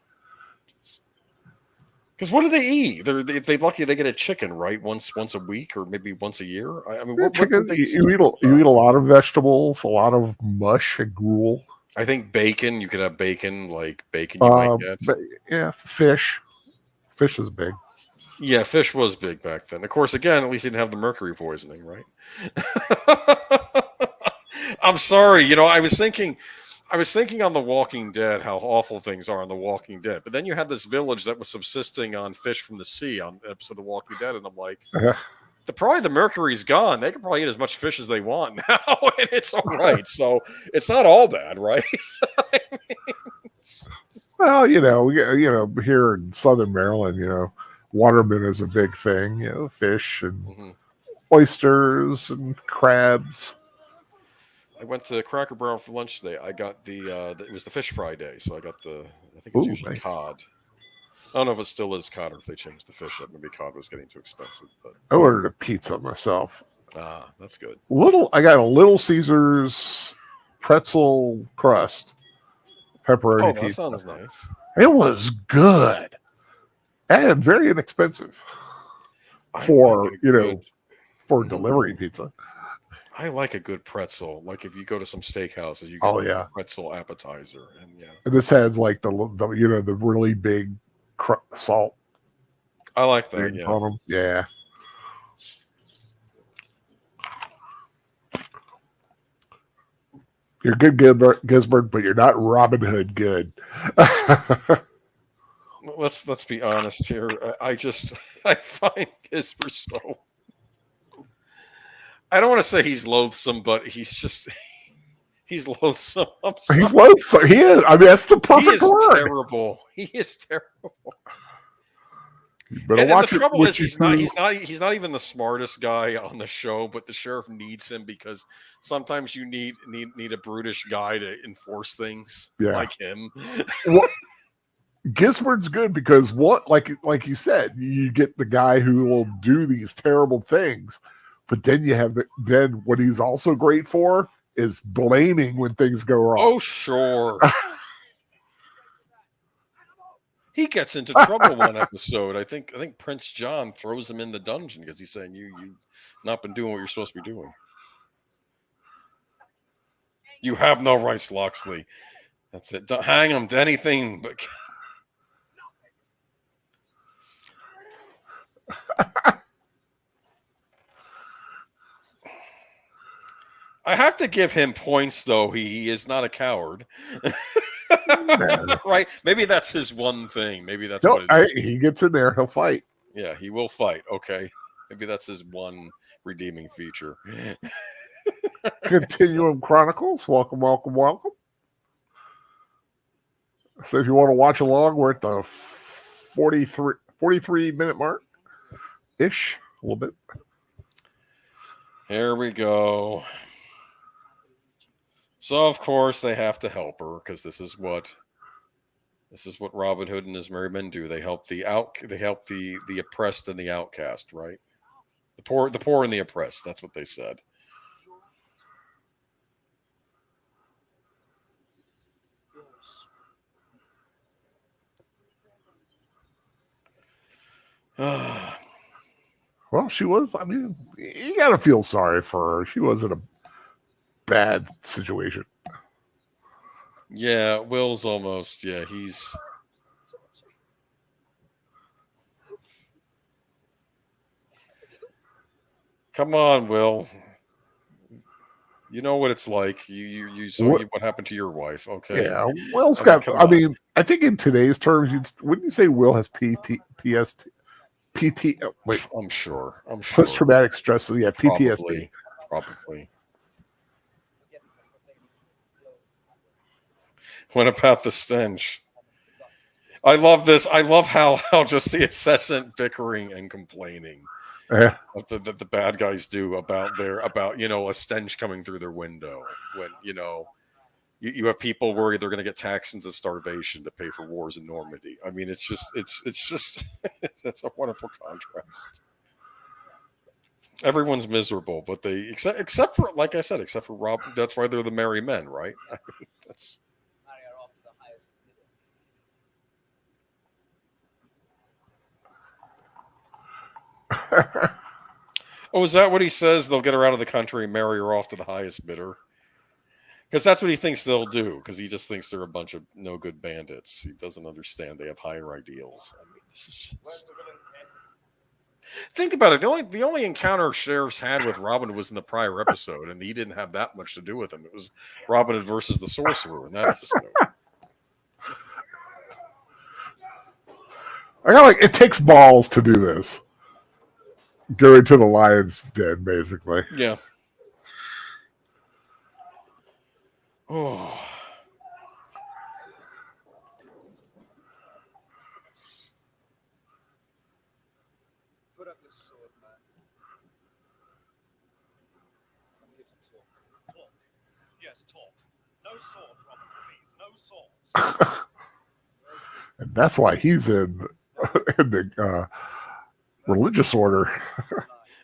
Because what do they eat? If they're lucky, they get a chicken, right? Once a week or maybe once a year. I mean, you eat a lot of vegetables, a lot of mush and gruel. I think bacon. You could have bacon, like bacon. You might get. But yeah, fish. Fish is big. Yeah, fish was big back then. Of course, again, at least you didn't have the mercury poisoning, right? I'm sorry. I was thinking on The Walking Dead, how awful things are on The Walking Dead. But then you had this village that was subsisting on fish from the sea on an episode of Walking Dead. And I'm like, probably the mercury's gone. They can probably eat as much fish as they want now. And it's all right. So it's not all bad, right? Well, here in Southern Maryland, waterman is a big thing, fish and oysters and crabs. I went to Cracker Barrel for lunch today. I got it was the fish fry day, so I got I think it's usually nice. cod. I don't know if it still is cod or if they changed the fish up. Maybe cod was getting too expensive. But I ordered a pizza myself. That's good. I got a Little Caesars pretzel crust pepperoni pizza. That sounds nice. It was good and very inexpensive for delivery pizza. I like a good pretzel. Like if you go to some steakhouses, you get a pretzel appetizer, and this has like the really big salt. I like that. Yeah. On them. Yeah. You're good, Gisbert, but you're not Robin Hood good. let's be honest here. I find Gisper so. I don't want to say he's loathsome, but he's loathsome. I'm sorry. He's loathsome. He is. I mean, that's the perfect word. Terrible. He is terrible. But and the trouble is, he's not even the smartest guy on the show. But the sheriff needs him because sometimes you need a brutish guy to enforce things like him. Well, Gisburn's good because like you said, you get the guy who will do these terrible things, but then you have then what he's also great for is blaming when things go wrong. Oh, sure. He gets into trouble one episode. I think Prince John throws him in the dungeon because he's saying you've not been doing what you're supposed to be doing. You have no rights, Loxley. That's it. Don't hang him to anything but. I have to give him points, though. He is not a coward. Right? Maybe that's his one thing. Maybe that's what it is. He gets in there, he'll fight. Yeah, he will fight. Okay. Maybe that's his one redeeming feature. Continuum Chronicles. Welcome. So if you want to watch along, we're at the 43 minute mark ish, a little bit. Here we go. So of course they have to help her because this is what Robin Hood and his merry men do. They help the oppressed and the outcast, right? The poor and the oppressed. That's what they said. Well, she was. I mean, you gotta feel sorry for her. She was in a bad situation. Yeah, Will's almost. Yeah, he's. Come on, Will. You know what it's like. You saw what happened to your wife. Okay. Yeah, Will's got. I mean, I think in today's terms, wouldn't you say Will has PT? Wait, I'm sure. Post-traumatic stress. Yeah, PTSD. Probably. What about the stench? I love this. I love how just the incessant bickering and complaining that the bad guys do about a stench coming through their window when you have people worried they're going to get taxed into starvation to pay for wars in Normandy. I mean, it's just that's a wonderful contrast. Everyone's miserable, but they except for, like I said, except for Rob. That's why they're the merry men, right? I mean, that's. Oh, is that what he says? They'll get her out of the country and marry her off to the highest bidder. Because that's what he thinks they'll do. Because he just thinks they're a bunch of no good bandits. He doesn't understand they have higher ideals. I mean, this is just. Think about it. The only encounter sheriffs had with Robin Hood was in the prior episode, and he didn't have that much to do with him. It was Robin Hood versus the sorcerer in that episode. It takes balls to do this. Go into the lion's den, basically. Yeah. Oh. Put up your sword, man. I'm here to talk. Talk. Yes, talk. No sword, Robin, please. No swords. And that's why he's in the religious order.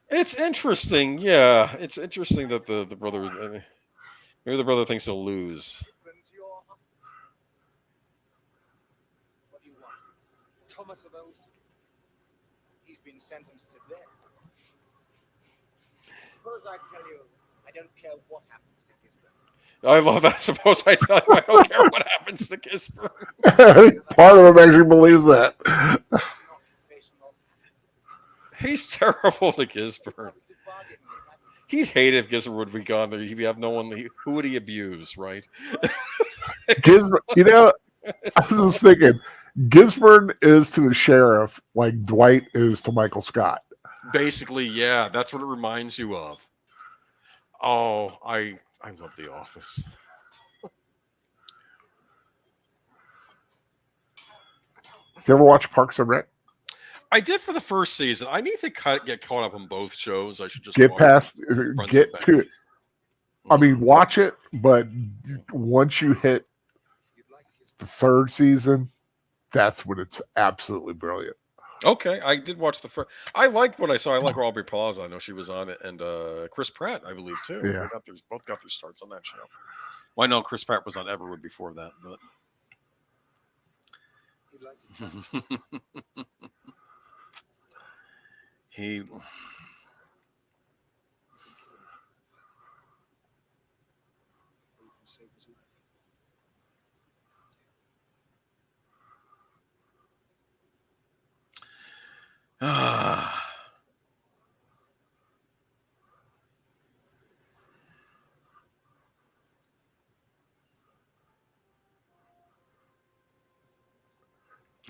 It's interesting. Yeah, it's interesting that the brother... Maybe the brother thinks he'll lose. What do you want? Thomas of Elsdon. He's been sentenced to death. Suppose I tell you I don't care what happens to Gisbert. I love that. Suppose I tell you I don't care what happens to Gisbert. Part of him actually believes that. He's terrible to Gisbert. He'd hate if Gisbert would be gone there. He'd have no one. Who would he abuse, right? Gisbert, I was just thinking, Gisborne is to the sheriff like Dwight is to Michael Scott. Basically, yeah, that's what it reminds you of. Oh, I love The Office. You ever watch Parks and Rec? I did for the first season. I need to get caught up on both shows. I should just Get watch past, Friends get and to Bench. it. I mean, watch it, but once you hit the third season, that's when it's absolutely brilliant. Okay, I did watch the first. I liked what I saw. I like Aubrey Plaza. I know she was on it, and Chris Pratt, I believe, too. Yeah. They both got their starts on that show. Well, I know Chris Pratt was on Everwood before that, but he.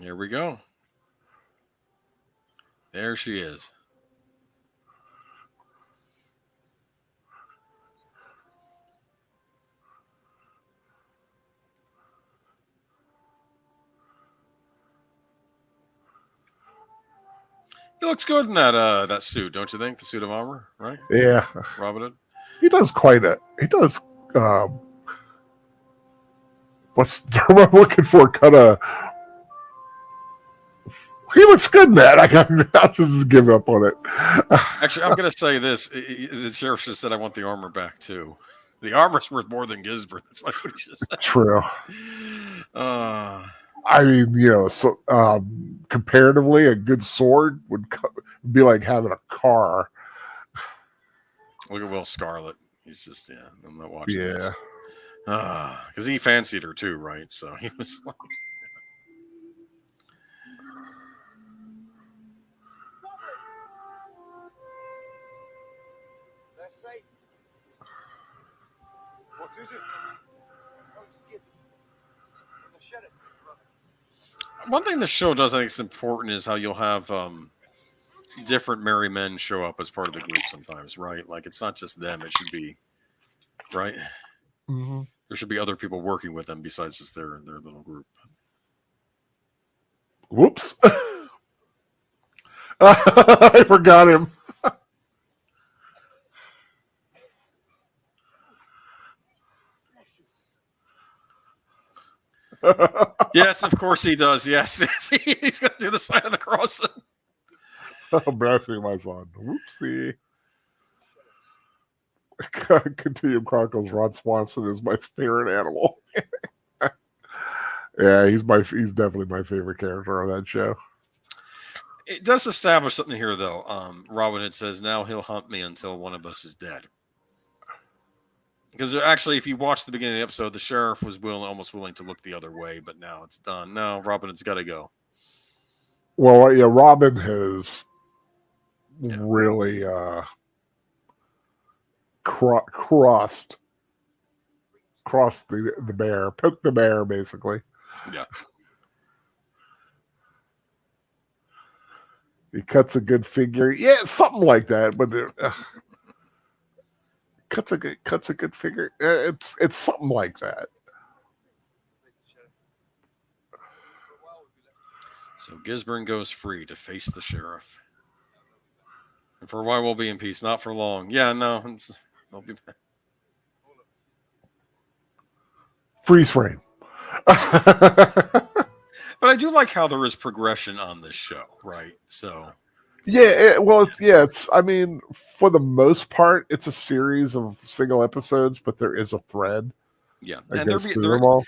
Here we go. There she is. He looks good in that suit, don't you think? The suit of armor, right? Yeah, Robin Hood. he does quite a. He does. What's the term I'm looking for? Kind of. He looks good in that. I'll just give up on it. Actually, I'm going to say this. The sheriff just said, I want the armor back, too. The armor's worth more than Gisborne. That's what he just said. True. I mean, so comparatively, a good sword would be like having a car. Look at Will Scarlet. He's just, I'm not watching Yeah. this. Because he fancied her, too, right? So he was like... Say, what is it? Oh, it's a gift. The sheriff. One thing the show does, I think, is important is how you'll have different merry men show up as part of the group sometimes, right? Like, it's not just them. It should be, right? Mm-hmm. There should be other people working with them besides just their little group. Whoops. I forgot him. Yes, of course he does. Yes, he's going to do the sign of the cross. I'm blasting my son. Whoopsie. Continuum Chronicles. Ron Swanson is my favorite animal. Yeah, he's definitely my favorite character on that show. It does establish something here, though. Robin Hood says, now he'll hunt me until one of us is dead. Because actually, if you watch the beginning of the episode, the sheriff was almost willing to look the other way, but now it's done. No, Robin Hood's got to go. Well, yeah, Robin has really crossed the bear, poked the bear, basically. Yeah. He cuts a good figure. Yeah, something like that, but cuts a good figure. It's something like that. So Gisborne goes free to face the sheriff. And for a while we'll be in peace, not for long. Yeah, no, they'll be back. Freeze frame. But I do like how there is progression on this show, right? So yeah, it's. I mean, for the most part, it's a series of single episodes, but there is a thread. Yeah, and them all.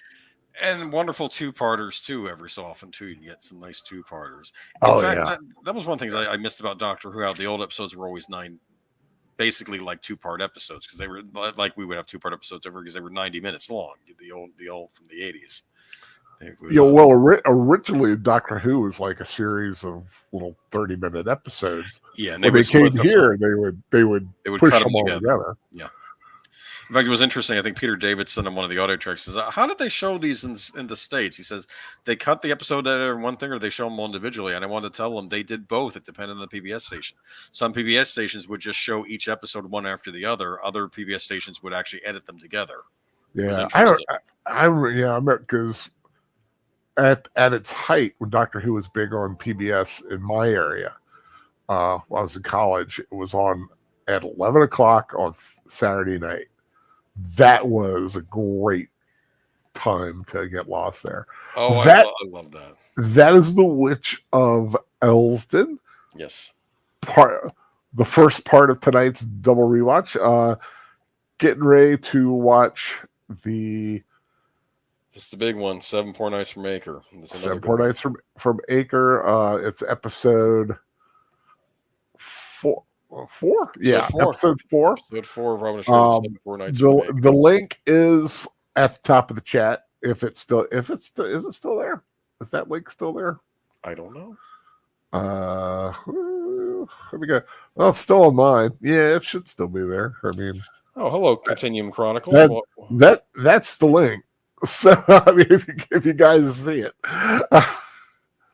And wonderful two-parters too. Every so often too, you can get some nice two-parters. In fact, that was one thing I missed about Doctor Who. How the old episodes were always basically like two-part episodes, because they were like we would have two-part episodes over because they were 90 minutes long. The old from the 80s. Originally Doctor Who was like a series of little 30-minute episodes. Yeah, and when they came here, they would push cut them all together. Yeah. In fact, it was interesting. I think Peter Davidson on one of the audio tracks says, "How did they show these in the States?" He says they cut the episode at one thing, or they show them all individually. And I wanted to tell them they did both. It depended on the PBS station. Some PBS stations would just show each episode one after the other. Other PBS stations would actually edit them together. Yeah, I remember because at its height, when Doctor Who was big on PBS in my area, while I was in college, it was on at 11 o'clock on Saturday night. That was a great time to get lost there. Oh, I love that. That is the Witch of Elsdon. Yes. The first part of tonight's double rewatch. Getting ready to watch this is the big one, 7 Poor Knights from Acre. 7 Poor Knights from Acre. It's episode 4. Yeah, episode 4. Episode 4 of Robin Show, 7 Poor Knights from Acre. The link is at the top of the chat. Is it still there? Is that link still there? I don't know. Let me go. Well, it's still on mine. Yeah, it should still be there. I mean, oh, hello, Continuum Chronicles. That's the link. So I mean, if you guys see it.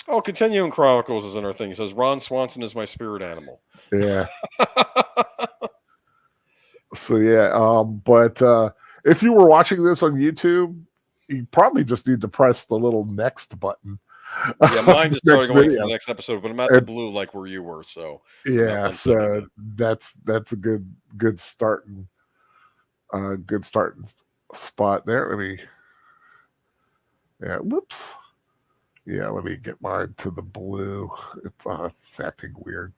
Oh, Continuum Chronicles is in our thing. It says Ron Swanson is my spirit animal. Yeah. So yeah, but if you were watching this on YouTube, you probably just need to press the little next button. Yeah, mine just started going to the next episode, but I'm at the blue like where you were. So yeah, so that's a good starting spot there. Let me. Yeah, whoops. Yeah, let me get mine to the blue. It's acting weird.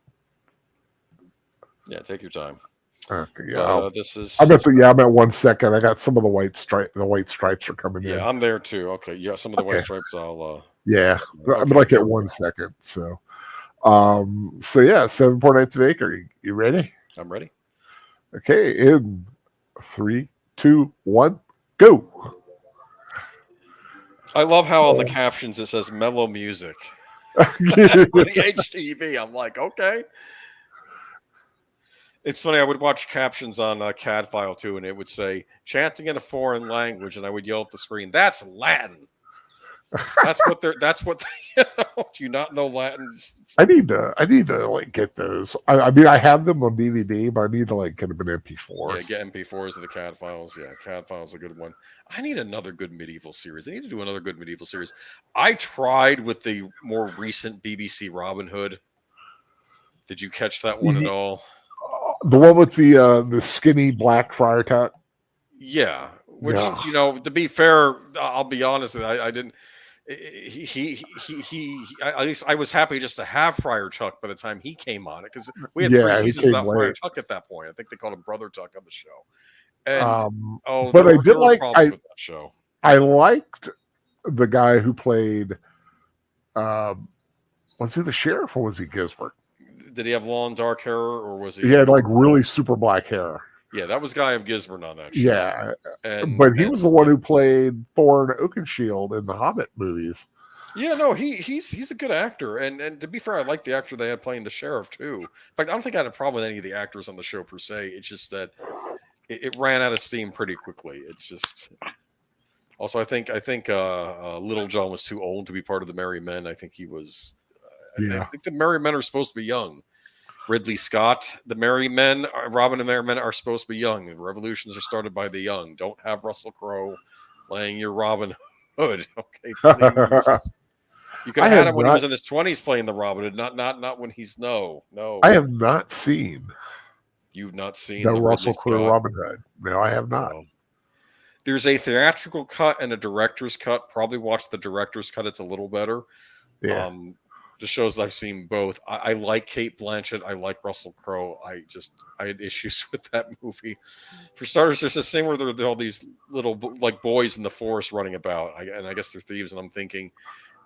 Yeah, take your time. Okay, yeah. This is. I'm at 1 second. I got some of the white stripes are coming in. Yeah, I'm there too. Okay, yeah, some of the white stripes. I'll. Yeah, okay, I'm like at 1 second. So, yeah, 7 Poor Knights of Acre. You ready? I'm ready. Okay, in 3, 2, 1, go. I love how on the captions it says mellow music. With the HTV, I'm like, okay. It's funny. I would watch captions on CAD file too, and it would say chanting in a foreign language, and I would yell at the screen, "That's Latin." That's what they're. Do you not know Latin? I need to like get those. I mean, I have them on DVD, but I need to like get them in MP4s. Yeah, get MP4s of the CAD files. Yeah, CAD files is a good one. I need another good medieval series. I need to do another good medieval series. I tried with the more recent BBC Robin Hood. Did you catch that one at all? The one with the skinny black friar tuck. Yeah, which to be fair, I'll be honest. I didn't. He at least I was happy just to have Friar Tuck by the time he came on it, because we had 3 seasons without Friar Tuck at that point. I think they called him Brother Tuck on the show. And but I did like with that show. I liked the guy who played. Was he the sheriff or was he Gisbert? Did he have long dark hair or was he? He had like really super black hair. Yeah, that was Guy of Gisborne on that show. Yeah, but he was the one who played Thorin Oakenshield in the Hobbit movies. Yeah, no, he's a good actor, and to be fair, I like the actor they had playing the sheriff too. In fact, I don't think I had a problem with any of the actors on the show per se. It's just that it ran out of steam pretty quickly. It's just also I think Little John was too old to be part of the Merry Men. I think he was. I think the Merry Men are supposed to be young. Ridley Scott, the Merry Men, Robin and Merry Men are supposed to be young. The revolutions are started by the young. Don't have Russell Crowe playing your Robin Hood. Okay, please. You could have had him when he was in his 20s playing the Robin Hood, not when he's no. I have not seen. You've not seen the Russell Crowe Robin Hood. No, I have not. There's a theatrical cut and a director's cut. Probably watch the director's cut. It's a little better. Yeah. The shows I've seen both. I like Cate Blanchett. I like Russell Crowe. I had issues with that movie. For starters, there's this thing where there are all these little like boys in the forest running about, and I guess they're thieves. And I'm thinking,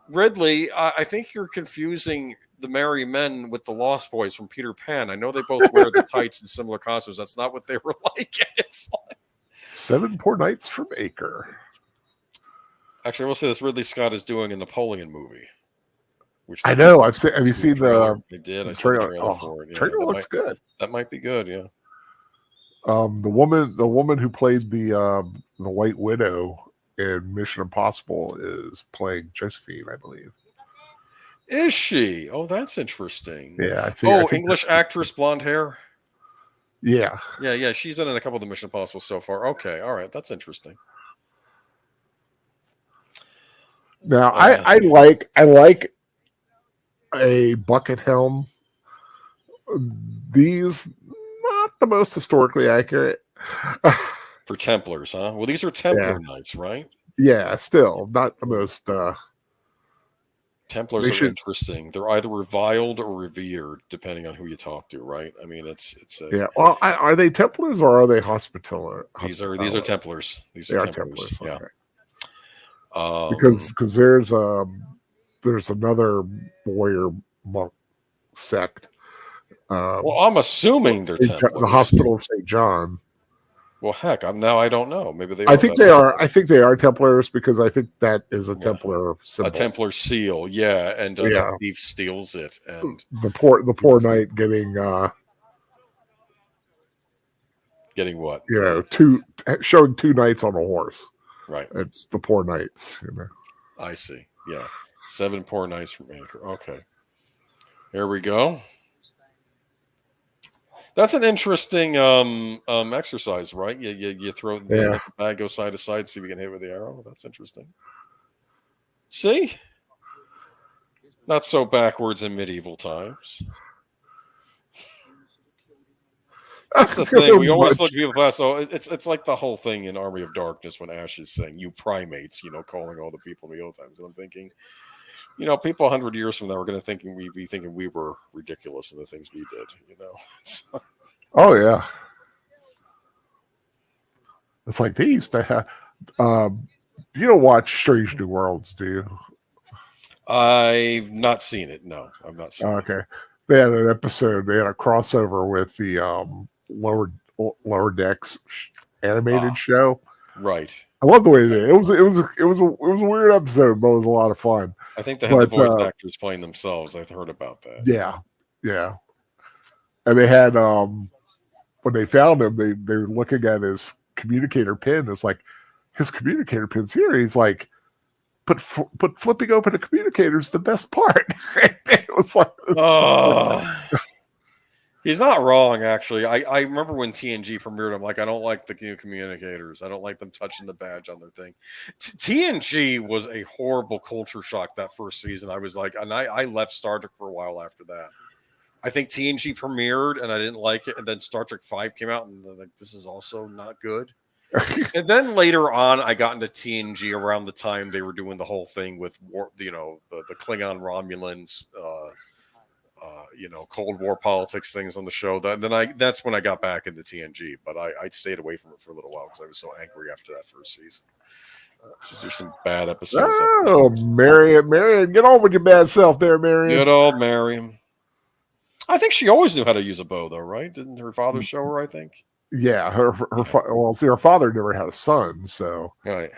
Ridley, I think you're confusing the Merry Men with the Lost Boys from Peter Pan. I know they both wear the tights and similar costumes. That's not what they were like. It's like 7 Poor Knights from Acre. Actually, I will say this: Ridley Scott is doing a Napoleon movie. Which I know. Have you seen the? I did. I saw the trailer for it. Yeah, trailer looks good. That might be good. Yeah. The woman who played the White Widow in Mission Impossible is playing Josephine, I believe. Is she? Oh, that's interesting. Yeah, I think. English actress, blonde hair. Yeah. Yeah. She's done in a couple of the Mission Impossible so far. Okay, all right, that's interesting. Now I like a bucket helm. These not the most historically accurate. For Templars, huh? Well, these are Templar knights, right? Yeah, still not the most. Templars are interesting. They're either reviled or revered, depending on who you talk to, right? I mean, it's yeah. Well, are they Templars or are they Hospitaller? These are Templars. These are Templars. Yeah. Okay. Because there's another warrior monk sect. Well, I'm assuming they're Templars. The Hospital of St. John. Well, heck, now I don't know. Maybe they. I think they are. I think they are Templars because I think that is a Templar symbol. A Templar seal, yeah, and the thief steals it, and the poor knight getting what? Yeah, showing two knights on a horse. Right. It's the Poor Knights. I see. Yeah, 7 Poor Knights from Acre. Okay. Here we go. That's an interesting exercise, right? You throw the bag, go side to side, see if you can hit with the arrow. That's interesting. See? Not so backwards in medieval times. That's the thing. We always look at people past. So it's like the whole thing in Army of Darkness when Ash is saying, "You primates," calling all the people in the old times. And I'm thinking, people 100 years from now are going to be thinking we were ridiculous in the things we did. So. Oh yeah, it's like they used to have. You don't watch Strange New Worlds, do you? I've not seen it. No, I've not seen it. Okay, they had an episode. They had a crossover with the Lower Decks animated show. Right. I love the way they did. It was a weird episode, but it was a lot of fun. I think they had the voice actors playing themselves. I've heard about that. Yeah. And they had when they found him, they were looking at his communicator pin. It's like his communicator pin's here. He's like, but flipping open a communicator is the best part. It was like, he's not wrong, actually. I remember when TNG premiered, I'm like, I don't like the new communicators. I don't like them touching the badge on their thing. TNG was a horrible culture shock that first season. I was like, and I left Star Trek for a while after that. I think TNG premiered and I didn't like it. And then Star Trek 5 came out and like, this is also not good. And then later on, I got into TNG around the time they were doing the whole thing with war, the Klingon Romulans, Cold War politics things on the show. That's when I got back into TNG, but I stayed away from it for a little while because I was so angry after that first season. There's some bad episodes. Oh, Marion, get on with your bad self there, Marion. Good old Marion. I think she always knew how to use a bow, though, right? Didn't her father show her? I think. Yeah, her father never had a son, so right.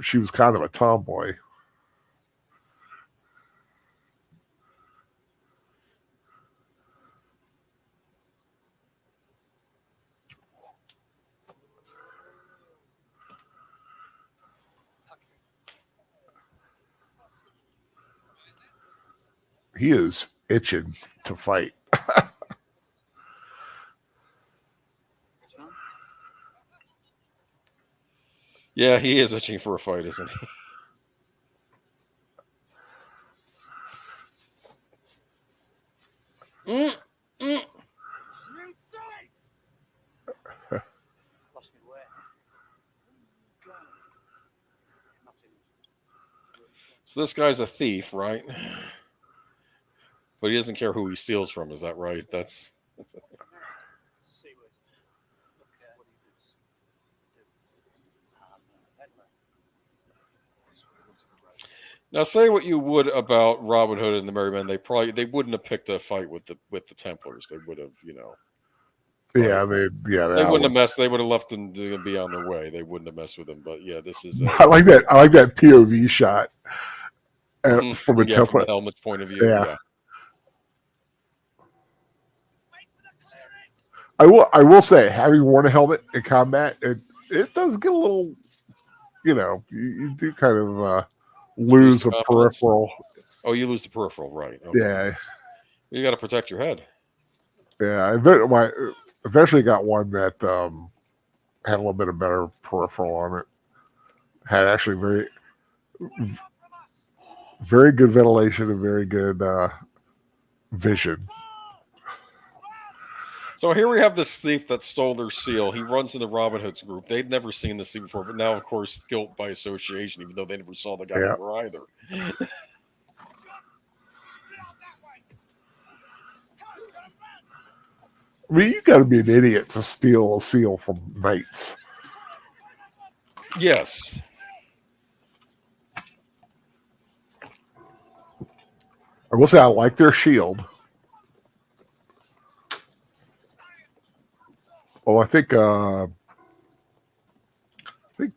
She was kind of a tomboy. He is itching to fight. Yeah, he is itching for a fight, isn't he? So this guy's a thief, right? But he doesn't care who he steals from. Is that right? That's Now, say what you would about Robin Hood and the Merry Men, they wouldn't have picked a fight with the Templars. They would have, Yeah, they wouldn't have messed. They would have left them to be on their way. They wouldn't have messed with them. But yeah, this is. I like that POV shot from a Templar. From the helmet's point of view. Yeah. I will say, having worn a helmet in combat, it does get a little, you do kind of lose a confidence? peripheral. Oh, you lose the peripheral, right? Okay. Yeah, You got to protect your head. yeah. Eventually got one that had a little bit of better peripheral on it. Had actually very good ventilation and very good vision. So here we have this thief that stole their seal. He runs into Robin Hood's group. They'd never seen this thief before, but now, of course, guilt by association, even though they never saw the guy before either. I mean, you got to be an idiot to steal a seal from knights. Yes. I will say I like their shield. Oh, I think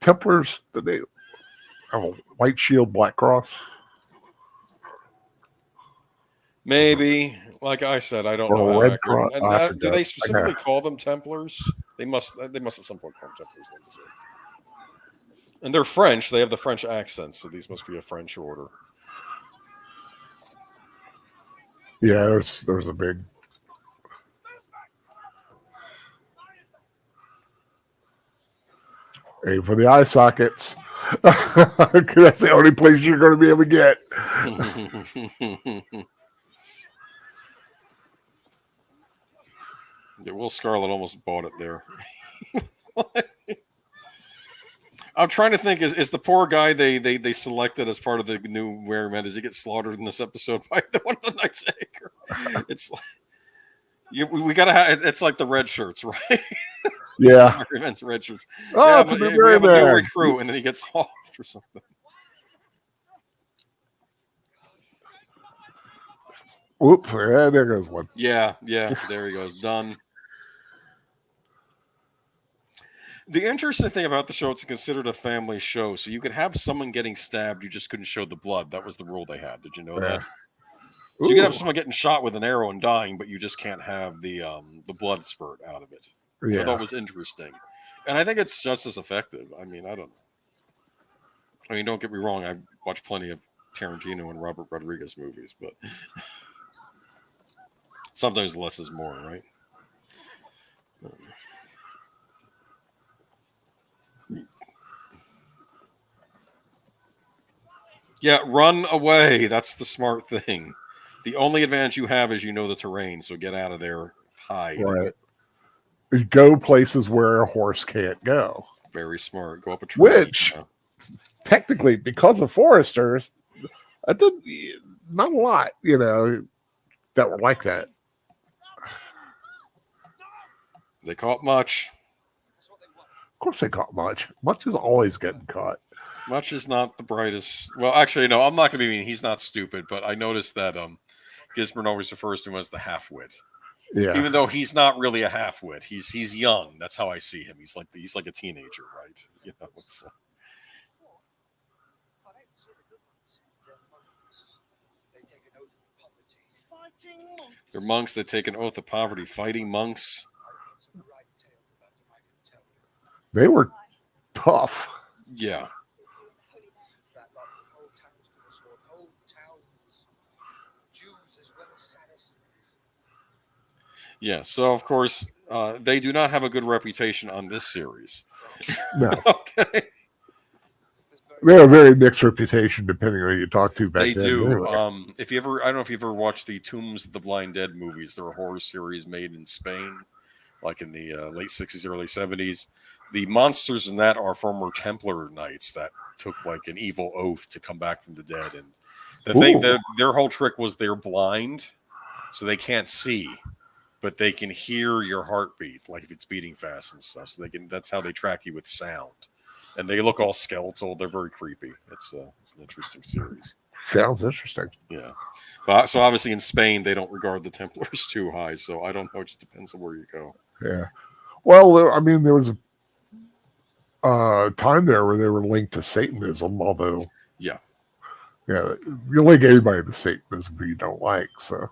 Templars, they have a white shield, black cross. Maybe. Like I said, I don't Or know. red cross. Do they specifically call them Templars? They must at some point call them Templars. Like to say. And they're French. They have the French accent, so these must be a French order. Yeah, there's a big. Aim for the eye sockets. That's the only place you're going to be able to get. Yeah, Will Scarlet almost bought it there. I'm trying to think, is the poor guy they selected as part of the new Merryman, does he get slaughtered in this episode by one of the Knights of Acre? It's like, we gotta have, it's like the red shirts, right? Yeah. Merryman's red shirts. Oh, yeah, it's but a we have a new Merryman. recruit, and then he gets off or something. Whoop, yeah, there goes one. Yeah, there he goes. Done. The interesting thing about the show, it's considered a family show, so you could have someone getting stabbed, you just couldn't show the blood. That was the rule they had. Did you know that? So you could have someone getting shot with an arrow and dying, but you just can't have the blood spurt out of it. Yeah. So that was interesting. And I think it's just as effective. I mean, don't get me wrong, I've watched plenty of Tarantino and Robert Rodriguez movies, but sometimes less is more, right? Yeah, run away. That's the smart thing. The only advantage you have is you know the terrain, so get out of there. Hide. Right. Go places where a horse can't go. Very smart. Go up a tree. Which, technically, because of foresters, not a lot, that were like that. They caught Much. Of course they caught Much. Much is always getting caught. Much is not the brightest. Well, actually, no, I'm not going to be mean. He's not stupid, but I noticed that Gisborne always refers to him as the half-wit. Yeah. Even though he's not really a half-wit. He's young. That's how I see him. He's like a teenager, right? They're monks that take an oath of poverty. Fighting monks. They were tough. Yeah. Yeah, so of course, they do not have a good reputation on this series. No. Okay. They have a very mixed reputation depending on who you talk to back They then. do. Anyway. If you ever, I don't know if you've ever watched the Tombs of the Blind Dead movies. They're a horror series made in Spain, like in the late 60s, early 70s. The monsters in that are former Templar knights that took like an evil oath to come back from the dead. And the thing, their whole trick was they're blind, so they can't see, but they can hear your heartbeat, like if it's beating fast and stuff. So that's how they track you with sound. And they look all skeletal. They're very creepy. It's an interesting series. Sounds interesting. Yeah. But, so obviously in Spain, they don't regard the Templars too high. So I don't know. It just depends on where you go. Yeah. Well, I mean, there was a time there where they were linked to Satanism, although yeah, you link anybody to Satanism who you don't like. So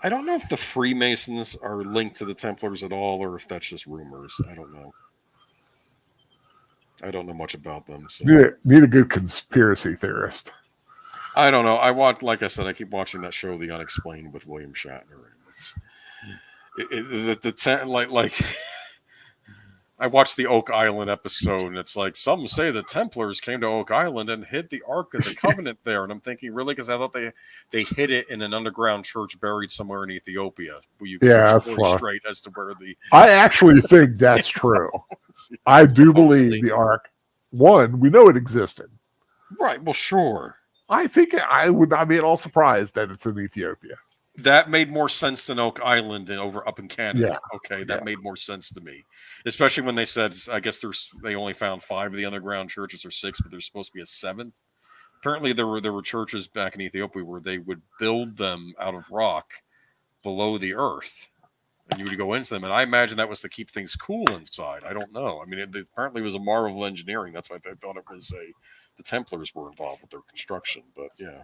I don't know if the Freemasons are linked to the Templars at all, or if that's just rumors. I don't know. I don't know much about them. So Need a good conspiracy theorist. I don't know. I watch, like I said, I keep watching that show, The Unexplained, with William Shatner, and it's like I watched the Oak Island episode, and it's like some say the Templars came to Oak Island and hid the Ark of the Covenant there, and I'm thinking, really, because I thought they hid it in an underground church buried somewhere in Ethiopia. Where you That's straight as to where the I actually think that's true. I do believe the Ark. One, we know it existed. Right. Well, sure. I think I would not be at all surprised that it's in Ethiopia. That made more sense than Oak Island and up in Canada. Yeah. Okay, that made more sense to me, especially when they said, I guess they only found 5 of the underground churches, or 6, but there's supposed to be a 7th. Apparently, there were churches back in Ethiopia where they would build them out of rock below the earth, and you would go into them. And I imagine that was to keep things cool inside. I don't know. I mean, apparently it was a marvel of engineering. That's why I thought it was the Templars were involved with their construction. But yeah.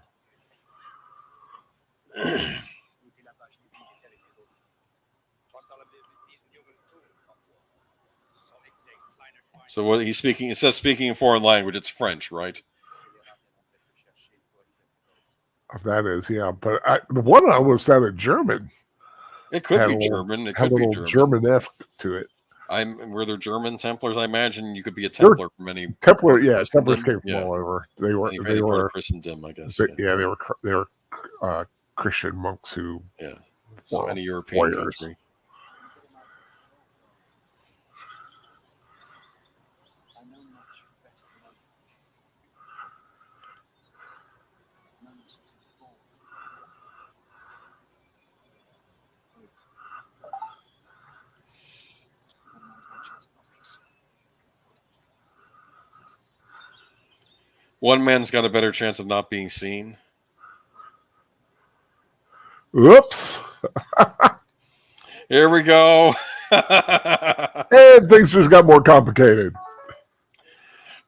So what he's speaking, it says speaking a foreign language. It's French, right? That is, yeah. But the one almost sounded German. It could be German. It had could a be little German. German-esque to it. Were there German Templars? I imagine you could be a Templar from any Templar. Yeah, Templars came from all over. They were Christendom, I guess. They were Christian monks who. Yeah. So any European country. One man's got a better chance of not being seen. Oops. Here we go. And things just got more complicated.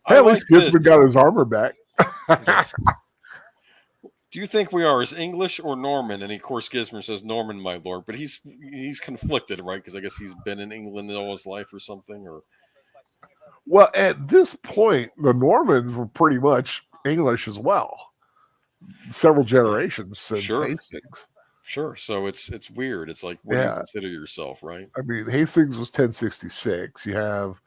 Hey, at least Gisman got his armor back. Yes. Do you think we are as English or Norman? And of course, Gisman says Norman, my lord. But he's conflicted, right? Because I guess he's been in England all his life or something. Or well, at this point, the Normans were pretty much English as well. Several generations since Hastings. Sure. So it's weird. It's like, what do you consider yourself, right? I mean, Hastings was 1066. You have,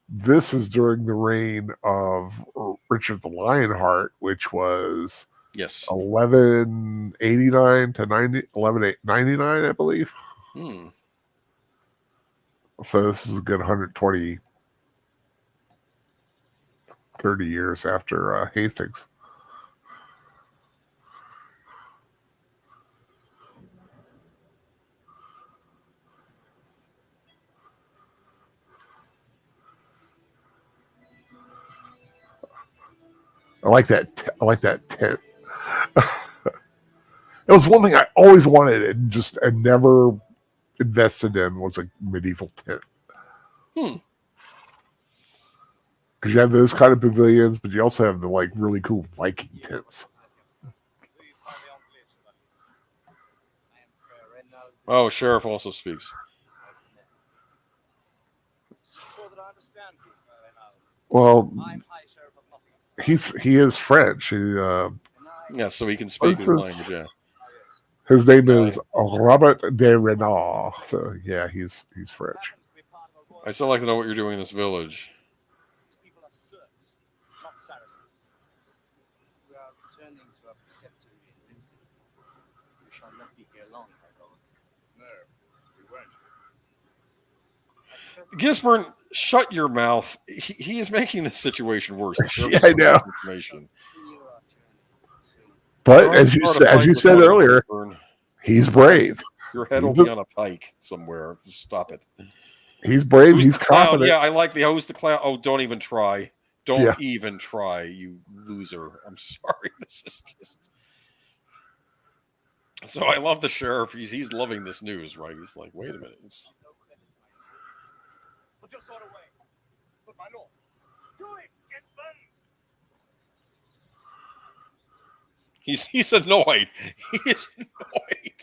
this is during the reign of Richard the Lionheart, which was 1189 to 1199, I believe. So this is a good 120, 30 years after Hastings. I like that tent. It was one thing I always wanted and never invested in was a medieval tent. Because you have those kind of pavilions, but you also have the really cool Viking tents. Oh, Sheriff also speaks. Well, he is French. So he can speak his language. Yeah. His name is Robert de Renard. So yeah, he's French. I still like to know what you're doing in this village. Gisborne, shut your mouth. He is making this situation worse. Yeah, I know. But as you said earlier, he's brave. Your head will be on a pike somewhere. Just stop it. He's brave. He's confident. Yeah, I like the who's the clown. Oh, don't even try. Don't even try, you loser. I'm sorry. This is just. So I love the sheriff. He's loving this news, right? He's like, wait a minute. He's annoyed. He is annoyed.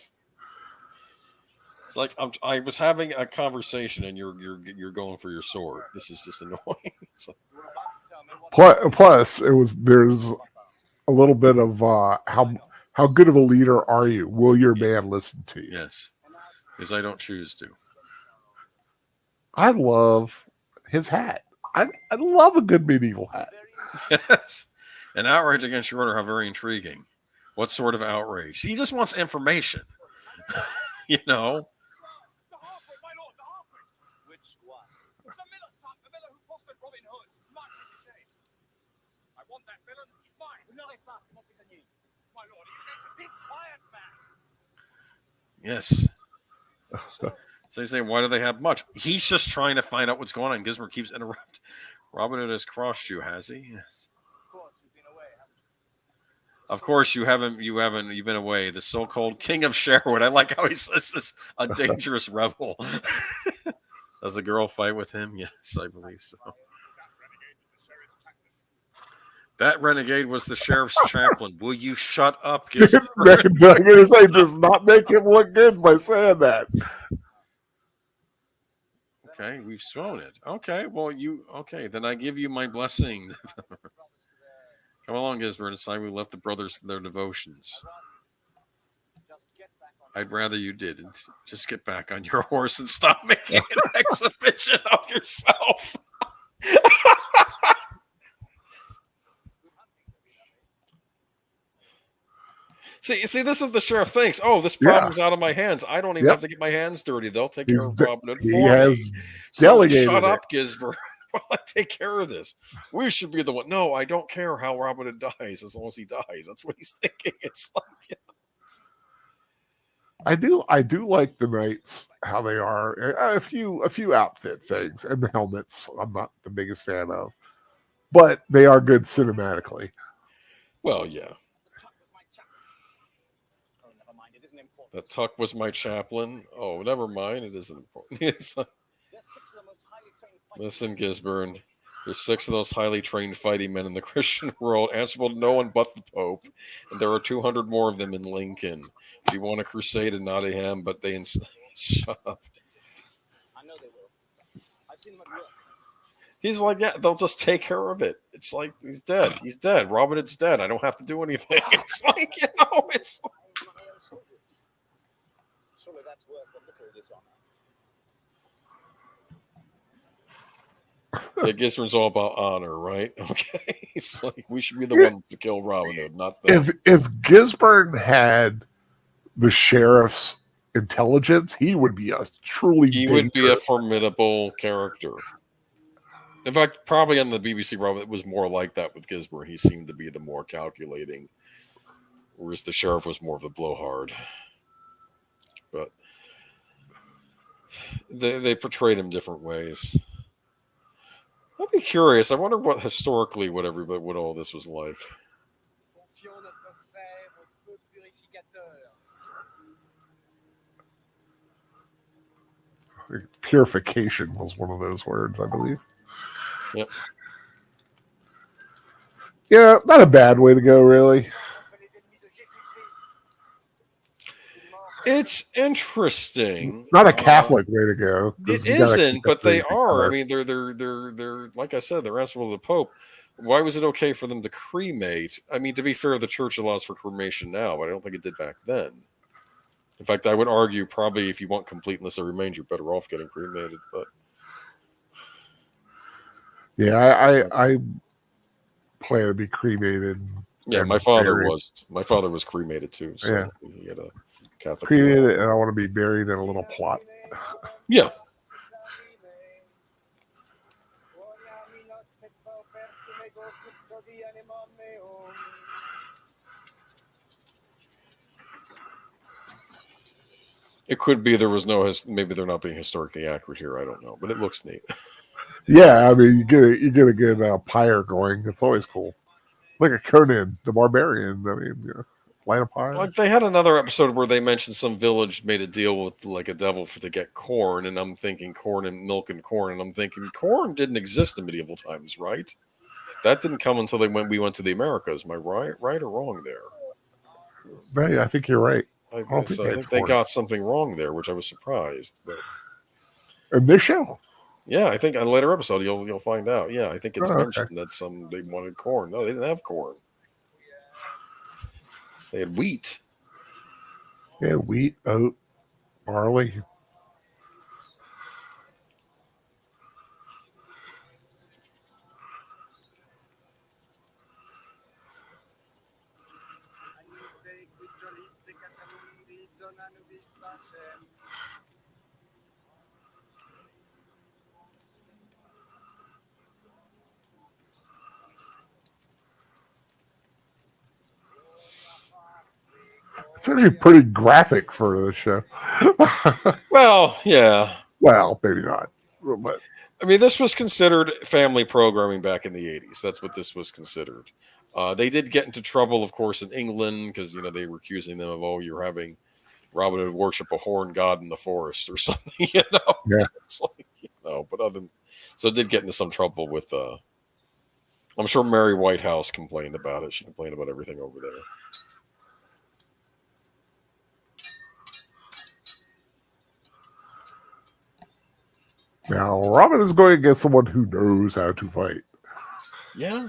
like I was having a conversation and you're going for your sword. This is just annoying. It's like, Plus, there's a little bit of how good of a leader are you? Will your man listen to you? yes, because I don't choose to. I love his hat. I love a good medieval hat. Yes, an outrage against your order. How very intriguing. What sort of outrage? He just wants information. You know. The halfwit, my lord, the halfwit. Which one? The miller's son, the miller who fostered Robin Hood. Much is his name. I want that villain. He's mine. My lord, are you going to be quiet, man? Yes. So they say, why do they have much? He's just trying to find out what's going on. Gizmer keeps interrupting. Robin Hood has crossed you, has he? Yes. Of course, you've been away, haven't you? Of course, you haven't. You've been away. The so-called King of Sherwood. I like how he says this. A dangerous rebel. Does the girl fight with him? Yes, I believe so. That renegade was the sheriff's chaplain. Will you shut up, Gizmer? I'm going to say, does not make him look good by saying that. Okay, we've sworn it. Okay, well, then I give you my blessing. Come along, Gizmer. It's time we left the brothers to their devotions. I'd rather you didn't. Just get back on your horse and stop making an exhibition of yourself. See, this is the sheriff thinks, oh, this problem's out of my hands. I don't even have to get my hands dirty. They'll take care of Robin Hood for me. So shut up, Gizmer. While I take care of this. We should be the one. No, I don't care how Robin Hood dies as long as he dies. That's what he's thinking. It's like, I do like the knights, how they are. A few outfit things and the helmets I'm not the biggest fan of. But they are good cinematically. Well, yeah. That Tuck was my chaplain. Oh, never mind. It isn't important. Listen, Gisborne. There's 6 of those highly trained fighting men in the Christian world, answerable to no one but the Pope, and there are 200 more of them in Lincoln. If you want a crusade in Nottingham, but they shut up. I know they will. I've seen them at work. He's like, yeah, they'll just take care of it. It's like he's dead. He's dead. Robin Hood's dead. I don't have to do anything. It's like, it's. Surely that's worth a little dishonor. Yeah, Gisborne's all about honor, right? Okay. It's like we should be the ones to kill Robin Hood, not them. If Gisborne had the sheriff's intelligence, he would be a truly would be a formidable character. In fact, probably on the BBC Robin, it was more like that with Gisborne. He seemed to be the more calculating, whereas the sheriff was more of the blowhard. But they portrayed him different ways. I'd be curious. I wonder what historically what all this was like. Purification was one of those words, I believe. Yep. Yeah, not a bad way to go, really. It's interesting. Not a Catholic way to go. It isn't, but they are. I mean, they're like I said, they're answerable to the Pope. Why was it okay for them to cremate? I mean, to be fair, the church allows for cremation now, but I don't think it did back then. In fact, I would argue probably if you want completeness of remains, you're better off getting cremated. But yeah, I plan to be cremated. Yeah, my father was cremated too. So yeah. He had a Catholic cremated, and I want to be buried in a little plot. Yeah. It could be there was maybe they're not being historically accurate here. I don't know, but it looks neat. Yeah, I mean, you get a good pyre going. It's always cool. Like a Conan the Barbarian. I mean, light a pyre. Like they had another episode where they mentioned some village made a deal with like a devil to get corn, and I'm thinking corn and milk and corn, and I'm thinking corn didn't exist in medieval times, right? That didn't come until we went to the Americas. Am I right or wrong there? Right, I think you're right. I don't think So they I had think they corn. got something wrong there, which I was surprised. But In this show? yeah, I think on a later episode you'll find out. Yeah, I think it's Oh, okay. mentioned that they wanted corn. No, they didn't have corn. They had wheat. Yeah, wheat, oat, barley. It's actually pretty graphic for the show. Well, yeah. Well, maybe not. But I mean, this was considered family programming back in the 80s. That's what this was considered. They did get into trouble, of course, in England because, they were accusing them of, you're having Robin Hood worship a horn god in the forest or something, Yeah. It's like, but so it did get into some trouble with, I'm sure Mary Whitehouse complained about it. She complained about everything over there. Now, Robin is going against someone who knows how to fight. Yeah.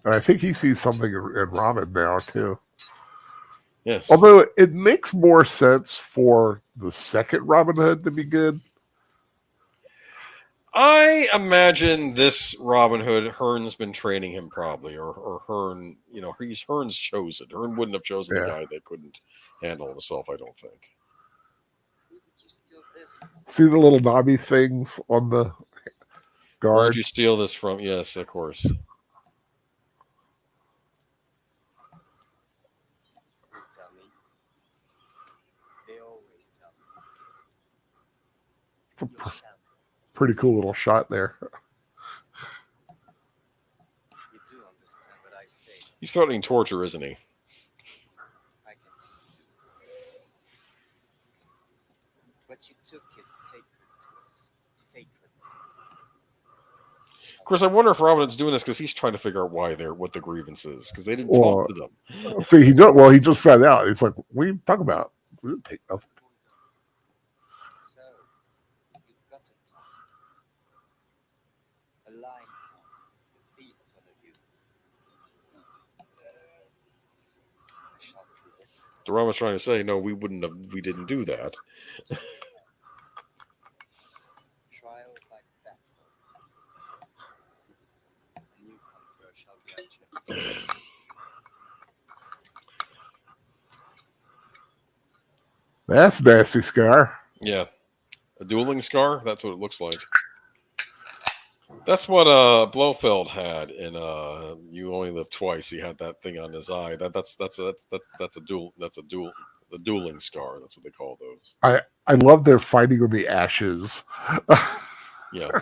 And I think he sees something in Robin now, too. Yes. Although it makes more sense for the second Robin Hood to be good. I imagine this Robin Hood, Hearn's been training him probably, or Hearn, he's Hearn's chosen. Hearn wouldn't have chosen a guy that couldn't handle himself, I don't think. See the little knobby things on the guard? Where'd you steal this from? Yes, of course. It's a pretty cool little shot there. You do understand what I say. He's threatening torture, isn't he? I can see you do. What you took is sacred to us. Sacred. Of course, I wonder if Robin's doing this because he's trying to figure out what the grievance is because they didn't talk to them. See, he just found out. It's like, what are you talking about? We didn't take nothing. So, you've got a tongue. A lying tongue. The thief tongue of you. I shall prove it. The Robin's trying to say, no, we didn't do that. Trial by battle. A new conqueror shall be unchecked. That's nasty, Scar. Yeah. A dueling scar? That's what it looks like. That's what Blofeld had in You Only Live Twice. He had that thing on his eye. That's a dueling scar. That's what they call those. I love their fighting on the ashes. Yeah.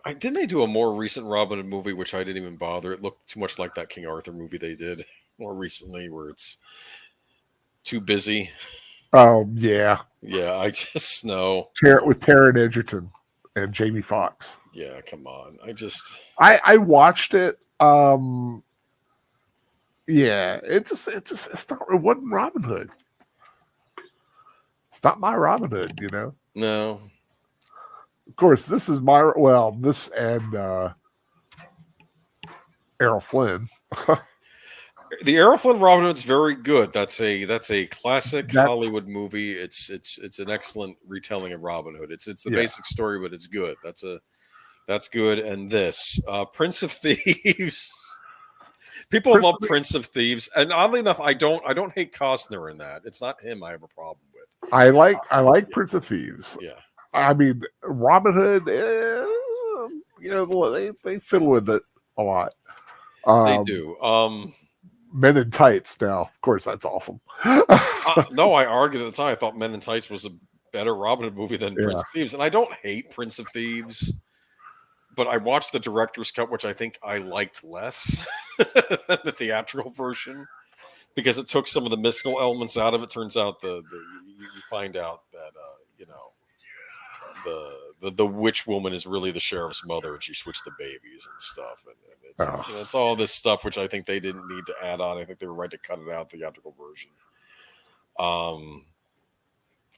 Didn't they do a more recent Robin Hood movie, which I didn't even bother? It looked too much like that King Arthur movie they did more recently, where it's too busy. Oh, yeah. Yeah, I just know. With Taron Egerton and Jamie Foxx. Yeah, come on. I watched it. Yeah, it wasn't Robin Hood. It's not my Robin Hood, No. Of course, this is this and Errol Flynn. The Errol Flynn Robin Hood's very good. That's a classic Hollywood movie. It's an excellent retelling of Robin Hood. It's the basic story, but it's good. That's good. And this Prince of Thieves. People love Prince of Thieves, and oddly enough, I don't hate Costner in that. It's not him I have a problem with. I like Prince of Thieves. Yeah. I mean, Robin Hood, they fiddle with it a lot. They do. Men in Tights now, of course, that's awesome. No, I argued at the time. I thought Men in Tights was a better Robin Hood movie than Prince of Thieves, and I don't hate Prince of Thieves, but I watched the director's cut, which I think I liked less than the theatrical version because it took some of the mystical elements out of it. Turns out you find out that the witch woman is really the sheriff's mother, and she switched the babies and stuff, and it's it's all this stuff which I think they didn't need to add on. I think they were right to cut it out the theatrical version.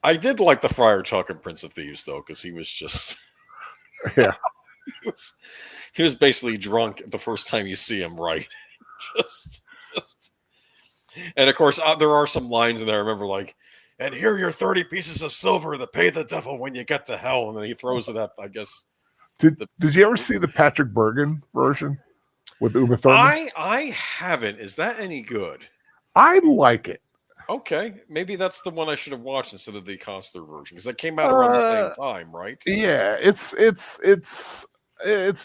I did like the Friar Tuck in Prince of Thieves though, because he was just Yeah. he was basically drunk the first time you see him, right? just and of course there are some lines in there I remember, like, and here are your 30 pieces of silver to pay the devil when you get to hell, and then he throws it up, I guess. Did you ever see the Patrick Bergen version with Uma Thurman? I haven't. Is that any good? I like it. Okay, maybe that's the one I should have watched instead of the Costner version, because that came out around the same time, right? Yeah, it's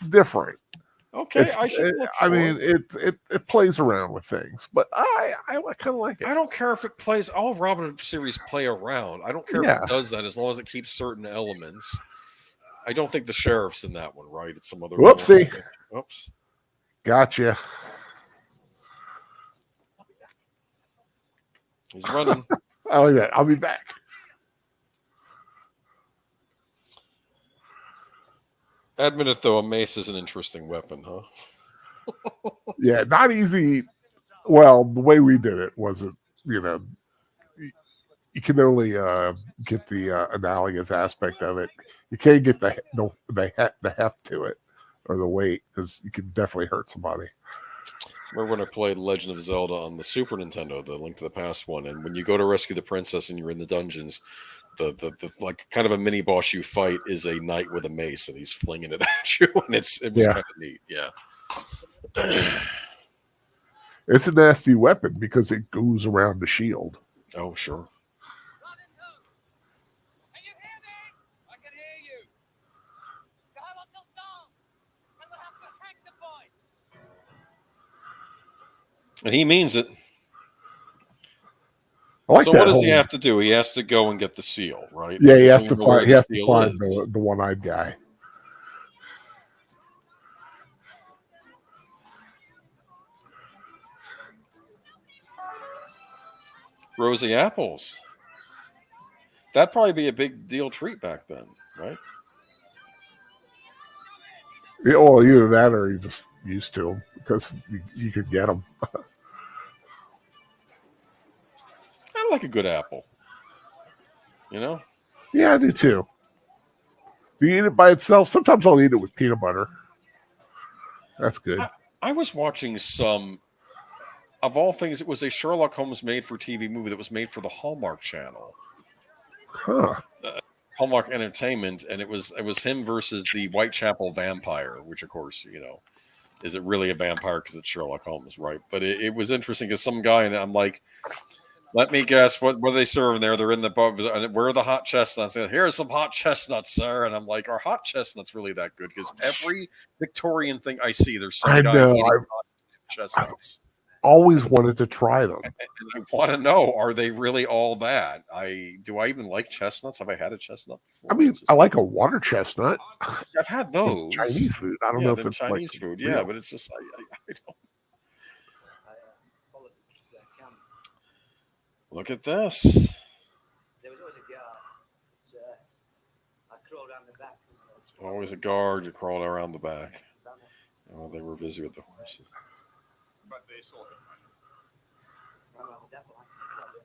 different. Okay, I should look for it plays around with things, but I kind of like it. I don't care if it plays. All Robin Hood series play around. I don't care if it does that, as long as it keeps certain elements. I don't think the sheriff's in that one, right? It's some other. Whoopsie. Oops. Gotcha. He's running. I like that. I'll be back. Admit it, though, a mace is an interesting weapon, huh? Yeah, not easy. Well, the way we did it wasn't, you can only get the analogous aspect of it. You can't get the heft to it or the weight, because you can definitely hurt somebody. Remember when I played Legend of Zelda on the Super Nintendo, the Link to the Past one, and when you go to rescue the princess and you're in the dungeons, the like kind of a mini boss you fight is a knight with a mace, and he's flinging it at you, and it was kind of neat. Yeah. It's a nasty weapon because it goes around the shield. Oh, sure. Robin Hood! Can you hear me? I can hear you. You have until dawn, and we'll have to hang the boy. And he means it. I like So that what does he whole- have to do? He has to go and get the seal, right? Yeah, he has We to know where find. He has to seal find is. the one-eyed guy. Rosie apples. That'd probably be a big deal treat back then, right? Yeah, well, either that or you just used to them because you could get them. I like a good apple. You know? Yeah, I do too. Do you eat it by itself? Sometimes I'll eat it with peanut butter. That's good. I was watching some, of all things, it was a Sherlock Holmes made-for-TV movie that was made for the Hallmark Channel. Huh. Hallmark Entertainment, and it was him versus the Whitechapel vampire, which, of course, is it really a vampire because it's Sherlock Holmes, right? But it was interesting because some guy, and I'm like, let me guess, what are they serving there? They're in the pub. Where are the hot chestnuts? Here's some hot chestnuts, sir. And I'm like, are hot chestnuts really that good? Because every Victorian thing I see, there's some guy eating hot chestnuts. Always wanted to try them. And I want to know, are they really all that? Do I even like chestnuts? Have I had a chestnut before? I mean, I like a water chestnut. I've had those. Chinese food. I don't know if it's Chinese like food. real. Yeah, but it's just I don't. Look at this. There was always a guard. So I crawled around the back. Always a guard. You crawled around the back. Oh, they were busy with the horses. But they saw him. Well, devil, I can tell you.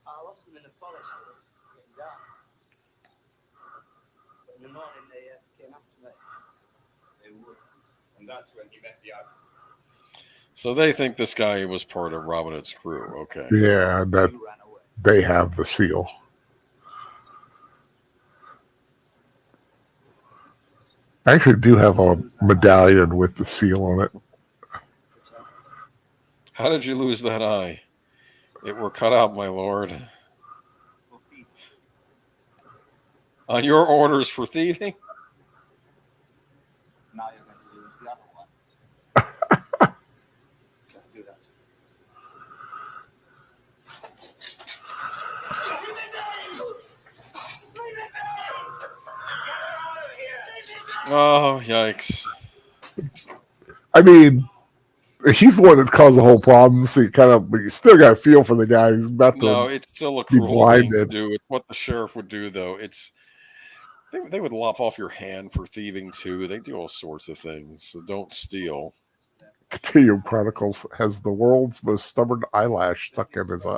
I lost them in the forest. Getting dark. But in the morning they came after me. They would. And that's when he met the other. So they think this guy was part of Robin Hood's crew. Okay. Yeah, that You ran away. they have the seal. I actually do have a medallion with the seal on it. How did you lose that eye? It were cut out, my lord. On your orders for thieving? Now you're going to lose the other one. Can't do that. Oh, yikes. I mean, he's the one that caused the whole problem. So but you still got to feel for the guy who's about No, to it's still a be cruel thing to blinded. do. It's what the sheriff would do, though. They would lop off your hand for thieving too. They do all sorts of things. So don't steal. Continuum Chronicles has the world's most stubborn eyelash stuck in his eye.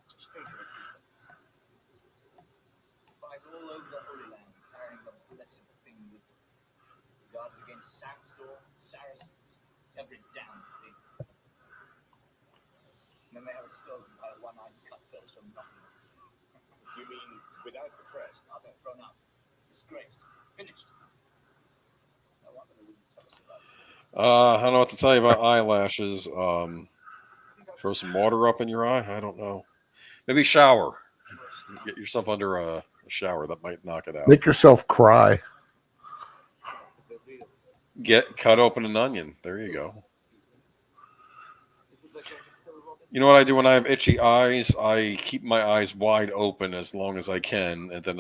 Just think of it this way. Fight all over the Holy Land, carrying the blessed thing with them. Guarded against sandstorms, Saracens, every damn thing. And then they have it stolen by a one-eyed cutpurse from Nottingham. You mean without the crest? Now they're thrown out, disgraced, finished. No wonder they wouldn't tell us about it. I don't know what to tell you about eyelashes. Throw some water up in your eye. I don't know. Maybe shower. Get yourself under a shower. That might knock it out. Make yourself cry. Cut open an onion. There you go. You know what I do when I have itchy eyes? I keep my eyes wide open as long as I can, and then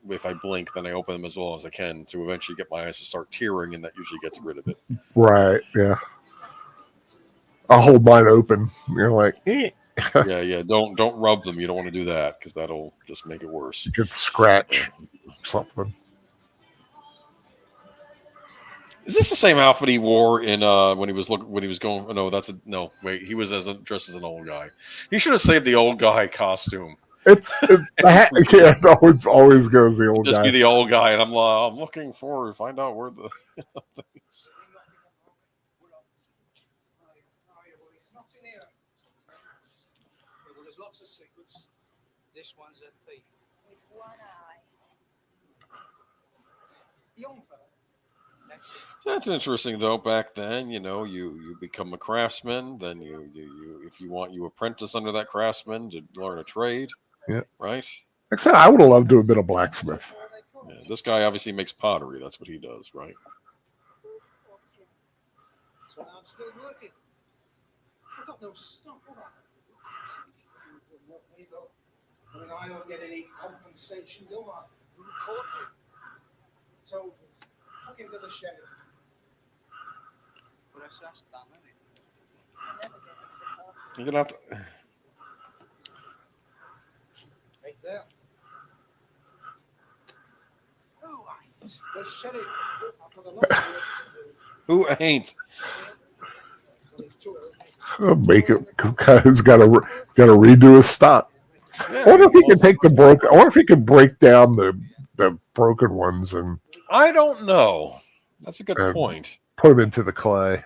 if I blink, then I open them as long as I can to eventually get my eyes to start tearing, and that usually gets rid of it. Right, yeah. I'll hold mine open. You're like, eh. Yeah. Don't rub them. You don't want to do that because that'll just make it worse. You could scratch something. Is this the same outfit he wore in when he was going? Oh, no. Wait, he was dressed as an old guy. He should have saved the old guy costume. It always goes the old Just guy. be the old guy, and I'm looking forward to find out where the things. It's not in here. Well, there's lots of secrets. This one's a thief. With one eye. Young fella. That's it. So that's interesting, though. Back then, you become a craftsman. Then you if you want, you apprentice under that craftsman to learn a trade. Yeah. Right. Like I said, I would have loved to have been a blacksmith. Yeah, this guy obviously makes pottery. That's what he does, right? So I'm still working. I've got no stock, have I? I mean, I don't get any compensation, do I? You caught it. So, look into the sheriff. But that's done, isn't it? I never get into the castle. You're gonna have to. Right there. Who ain't? The sheriff. I've got a lot of work to do. Who ain't? So there's two of them. Make it. He's got to redo his stock. Yeah, I wonder if he can take the broke. I wonder if he can break down the broken ones and I don't know. That's a good point. put them into the clay.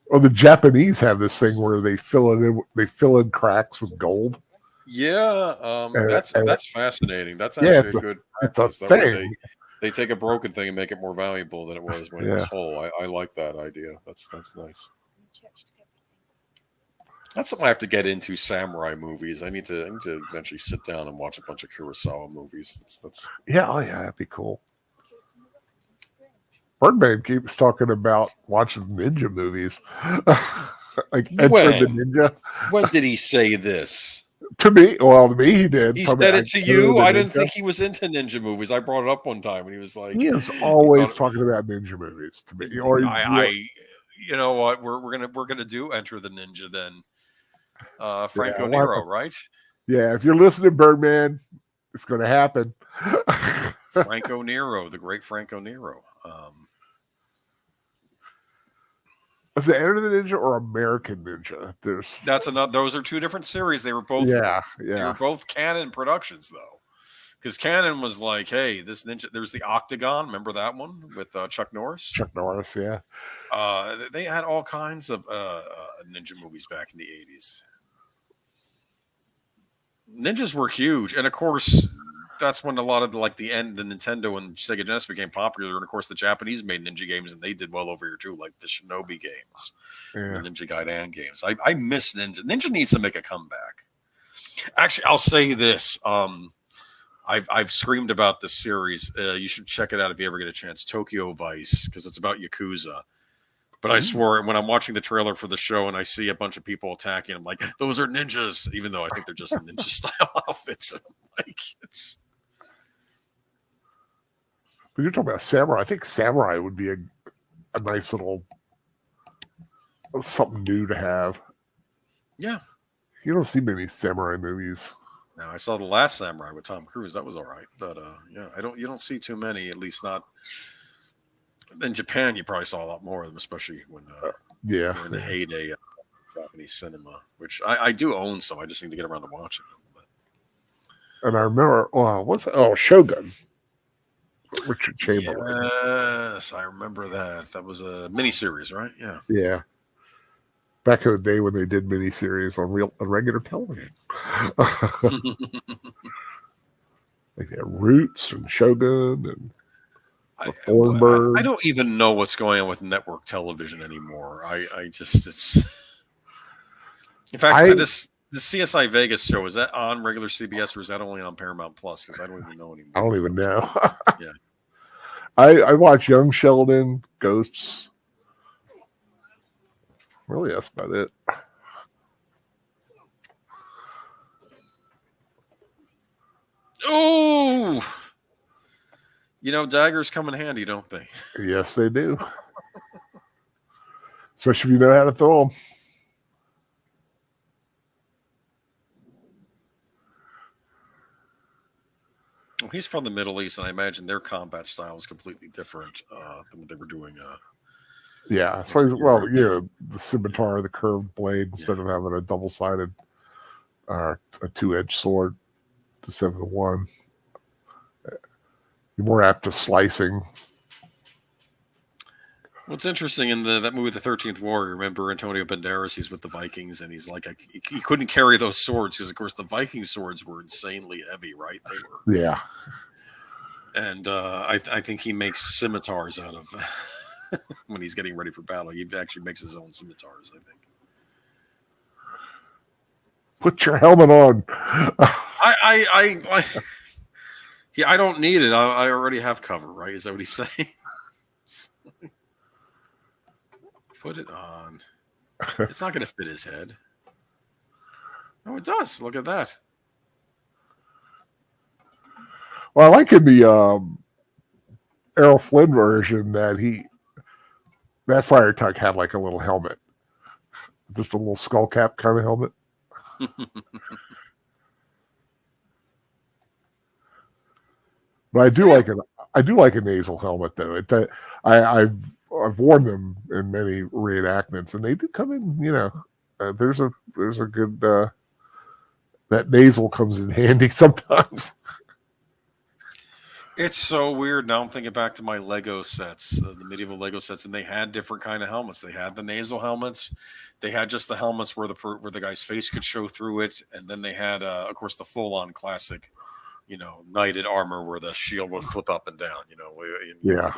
Or the Japanese have this thing where they fill in cracks with gold. Yeah, that's fascinating. That's Yeah, actually a good It's a practice. That way thing. they take a broken thing and make it more valuable than it was when it was Yeah. whole. I like that idea. That's nice. Church to get That's something I have to get into. Samurai movies. I need to eventually sit down and watch a bunch of Kurosawa movies. That's Yeah, oh yeah, that'd be cool. Birdman keeps talking about watching ninja movies. Like Enter When? the Ninja. when did he say this? To me he did. He Probably said it to Enter you. the I didn't Ninja. think he was into ninja movies. I brought it up one time and he was like, He is always talking about ninja movies to me. Or you know what? We're gonna do Enter the Ninja then. Franco Yeah, Nero, right? yeah, if you're listening, Birdman, it's going to happen. Franco Nero, the great Franco Nero. Was it Enter the Ninja or American Ninja? That's another. Those are two different series. They were both. Yeah, They were yeah. both Canon productions, though, because Canon was like, "Hey, this ninja." There's the Octagon. Remember that one with Chuck Norris? Chuck Norris, yeah. They had all kinds of ninja movies back in the '80s. Ninjas were huge, and of course, that's when a lot of the Nintendo and Sega Genesis became popular. And of course, the Japanese made ninja games, and they did well over here too, like the Shinobi games, Yeah. the Ninja Gaiden games. I miss Ninja. Ninja needs to make a comeback. Actually, I'll say this. I've screamed about this series. You should check it out if you ever get a chance. Tokyo Vice, because it's about Yakuza. But I swore when I'm watching the trailer for the show and I see a bunch of people attacking, I'm like, those are ninjas, even though I think they're just ninja style outfits. Like, it's. But you're talking about samurai. I think samurai would be a nice little something new to have. Yeah. You don't see many samurai movies. Now I saw The Last Samurai with Tom Cruise. That was all right, but yeah, you don't see too many. At least not in Japan. You probably saw a lot more of them, especially when Yeah, in the heyday of Japanese cinema. Which I do own some. I just need to get around to watching them. But. and I remember, what's that? Oh, Shogun. Richard Chamberlain. Yes, I remember that. That was a miniseries, right? Yeah. Yeah. Back in the day when they did miniseries on regular television. Like they had Roots and Shogun and Thornburg. I don't even know what's going on with network television anymore. I just it's. In fact, the CSI Vegas show, is that on regular CBS or is that only on Paramount Plus? Because I don't even know anymore. I don't even know. Yeah. I watch Young Sheldon, Ghosts. Really, that's about it. Oh, daggers come in handy, don't they? Yes, they do. Especially if you know how to throw them. Well, he's from the Middle East, and I imagine their combat style is completely different than what they were doing. Yeah, so the scimitar, the curved blade, instead of having a double-sided or a two-edged sword instead of the one. You're more apt to slicing. What's interesting in that movie, The 13th Warrior, remember Antonio Banderas, he's with the Vikings, and he's like, he couldn't carry those swords because, of course, the Viking swords were insanely heavy, right? They were. Yeah. And I think he makes scimitars out of when he's getting ready for battle. He actually makes his own scimitars, I think. Put your helmet on. I don't need it. I already have cover, right? Is that what he's saying? Put it on. It's not going to fit his head. Oh, it does. Look at that. Well, I like in the Errol Flynn version that Friar Tuck had like a little helmet. Just a little skull cap kind of helmet. But I do like a nasal helmet though. I've worn them in many reenactments, and they do come in. There's a good that nasal comes in handy sometimes. It's so weird. Now I'm thinking back to my Lego sets, the medieval Lego sets, and they had different kind of helmets. They had the nasal helmets. They had just the helmets where the guy's face could show through it, and then they had, of course, the full-on classic, knighted armor where the shield would flip up and down. Yeah,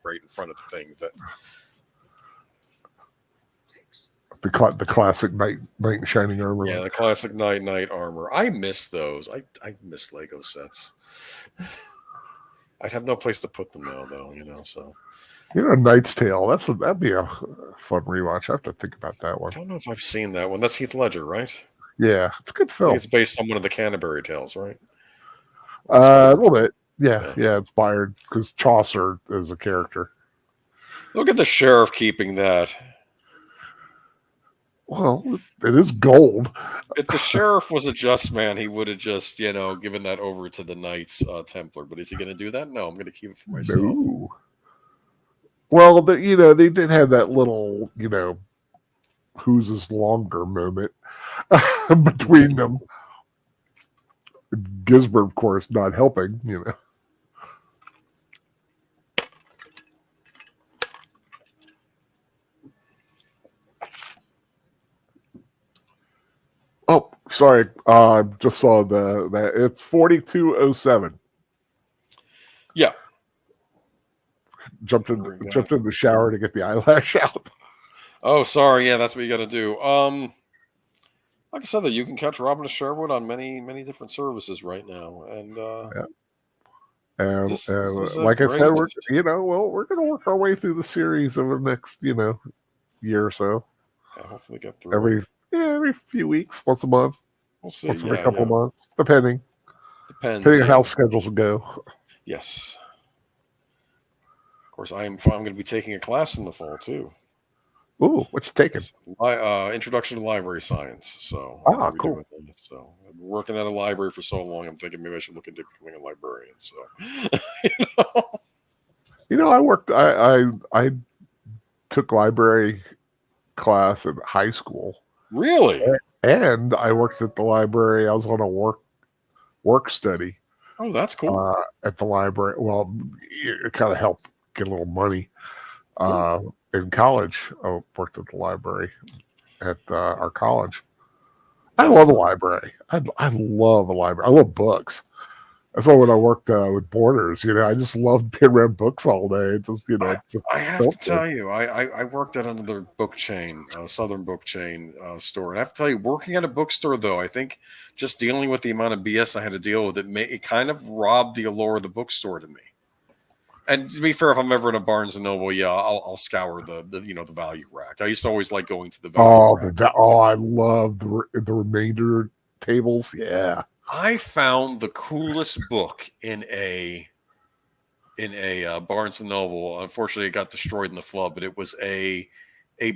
great in front of the thing. But the classic knight in shining armor. Yeah, the classic knight armor. I miss those. I miss Lego sets. I'd have no place to put them now, though. So. Knight's Tale. That'd be a fun rewatch. I have to think about that one. I don't know if I've seen that one. That's Heath Ledger, right? Yeah, it's a good film. It's based on one of the Canterbury Tales, right? A little bit. Yeah, inspired because Chaucer is a character. Look at the sheriff keeping that. Well, it is gold. If the sheriff was a just man, he would have just, given that over to the Knights Templar. But is he going to do that? No, I'm going to keep it for myself. No. Well, they did have that little, whose is longer moment between them. Gisbert, of course, not helping, Oh, sorry. Just saw that it's 4207. Yeah. Jumped in the shower to get the eyelash out. Oh, sorry. Yeah, that's what you got to do. Like I said, that you can catch Robin of Sherwood on many, many different services right now, and like I said, we're going to work our way through the series over the next year or so. Yeah, hopefully get through it. Every few weeks, once a month, We'll see. once every Yeah, couple yeah. of months, depending Depends. on how schedules will go. Yes. Of course, I'm going to be taking a class in the fall too. Ooh, what you taking? Introduction to library science. So I'm going to be cool. doing that. So I've been working at a library for so long. I'm thinking maybe I should look into becoming a librarian. So, I took library class in high school. Really? And I worked at the library. I was on a work study. Oh, that's cool. At the library. Well, it kind of helped get a little money. Cool. In college, I worked at the library at our college. I love a library. I love a library. I love books. That's why when I worked with Borders, I just loved being around books all day. It's just, I have to tell you, I worked at another book chain, Southern book chain store. And I have to tell you, working at a bookstore, though, I think just dealing with the amount of BS I had to deal with, it kind of robbed the allure of the bookstore to me. And to be fair, if I'm ever in a Barnes and Noble, yeah, I'll scour the value rack. I used to always like going to the value rack. I love the remainder tables. Yeah. I found the coolest book in a Barnes and Noble. Unfortunately, it got destroyed in the flood, but it was a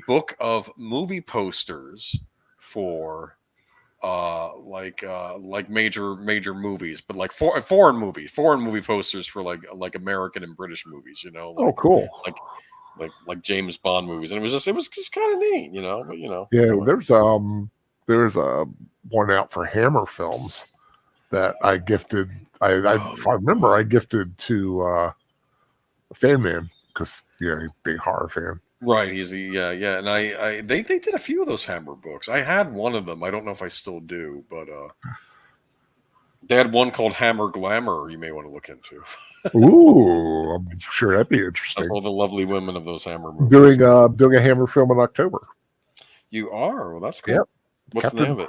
book of movie posters for like major movies, but like foreign movie posters for like American and British movies. Cool. Like James Bond movies, and it was just kind of neat, But yeah, there's a one out for Hammer Films that I gifted. If I remember, I gifted to a fan man because he's a big horror fan. Right, yeah, and they did a few of those Hammer books. I had one of them. I don't know if I still do, but they had one called Hammer Glamour. You may want to look into. Ooh, I'm sure that'd be interesting. That's all the lovely women of those Hammer movies. Doing a Hammer film in October. You are? Well, that's cool. Yep. What's the name of it?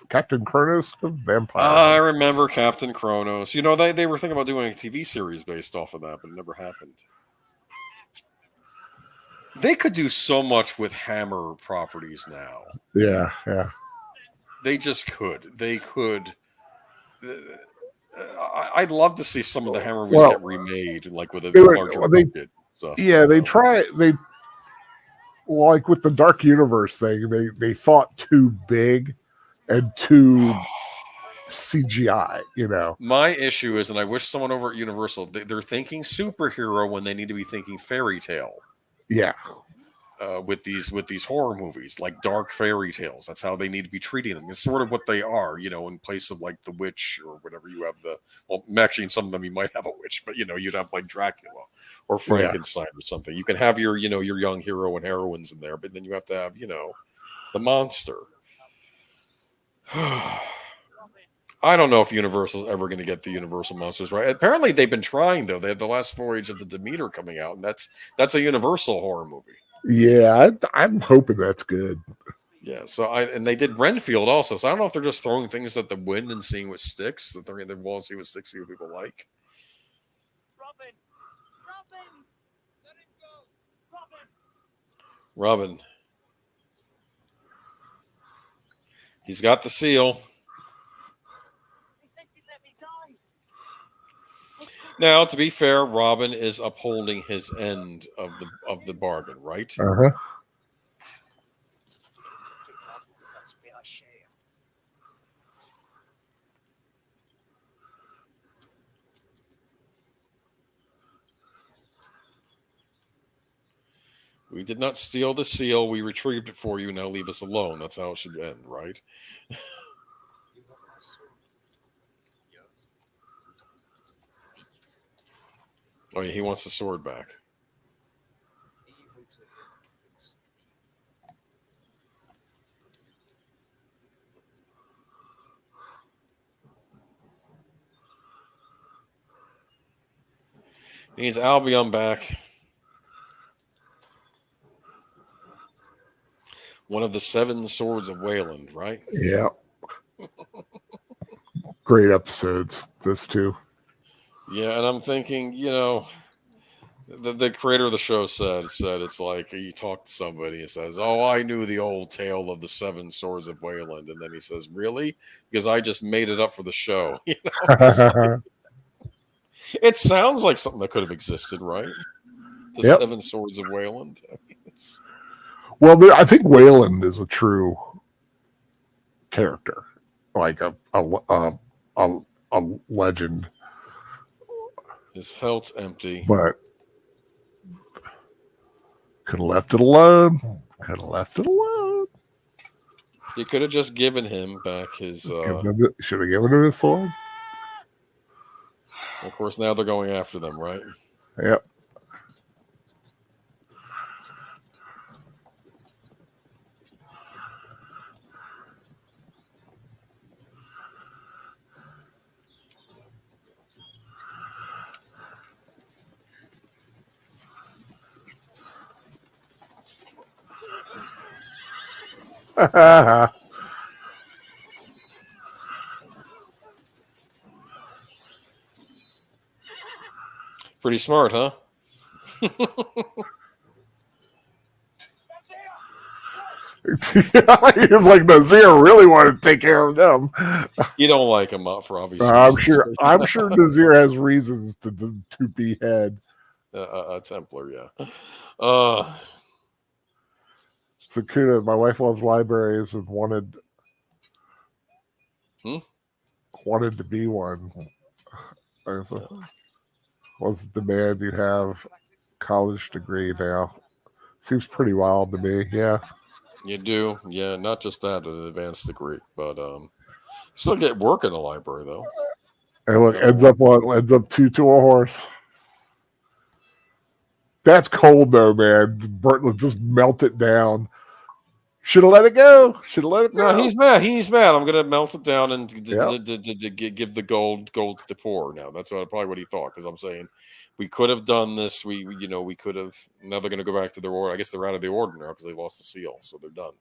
Captain Kronos, the Vampire. I remember Captain Kronos. They were thinking about doing a TV series based off of that, but it never happened. They could do so much with Hammer properties now. Yeah. They just could. They could. I'd love to see some of the Hammer movies get remade, like with a larger budget stuff. Yeah, they try. Like with the Dark Universe thing, they thought too big and too CGI. My issue is, and I wish someone over at Universal, they're thinking superhero when they need to be thinking fairy tale. Yeah. With these horror movies, like dark fairy tales, that's how they need to be treating them. It's sort of what they are, in place of like the witch or whatever. You have actually in some of them you might have a witch, but you'd have like Dracula or Frankenstein or something. You can have your your young hero and heroines in there, but then you have to have the monster. I don't know if Universal's ever going to get the Universal monsters right. Apparently they've been trying, though. They had the last Voyage of the Demeter coming out, and that's a Universal horror movie. Yeah, I'm hoping that's good. Yeah, and they did Renfield also. So I don't know if they're just throwing things at the wind and seeing what sticks. That they want to see what sticks, see what people like. Robin, let him go. Robin. He's got the seal. He said he'd let me die. Now, to be fair, Robin is upholding his end of the bargain, right? Uh-huh. We did not steal the seal. We retrieved it for you. Now leave us alone. That's how it should end, right? Oh, yeah, he wants the sword back. He needs Albion back. One of the 7 swords of Wayland, right? Yeah. Great episodes, those two. Yeah, and I'm thinking, The creator of the show said it's like he talked to somebody and says, "Oh, I knew the old tale of the 7 swords of Wayland," and then he says, "Really? Because I just made it up for the show." It's like, it sounds like something that could have existed, right? The Yep. 7 swords of Wayland. I mean, Well, I think Wayland is a true character, like a legend, his health's empty. but could have left it alone. Could have left it alone. You could have just given him back his. Should have given him his sword. Of course, now they're going after them, right? Yep. Pretty smart, huh? He's like, Nazir really wanted to take care of them. You don't like him for obvious reasons. I'm sure Nazir has reasons to behead a Templar. Yeah. So Kuda, my wife loves libraries and wanted to be one. Was the demand you have college degree now? Seems pretty wild to me. Yeah. You do, yeah. Not just that, an advanced degree, but still get work in a library though. And look, ends up two to a horse. That's cold though, man. Bert, just melt it down. Should have let it go. No, he's mad. I'm gonna melt it down and give the gold to the poor. Now that's probably what he thought. Because I'm saying we could have done this. We could have. Now they're gonna go back to their order. I guess they're out of the order now because they lost the seal, so they're done.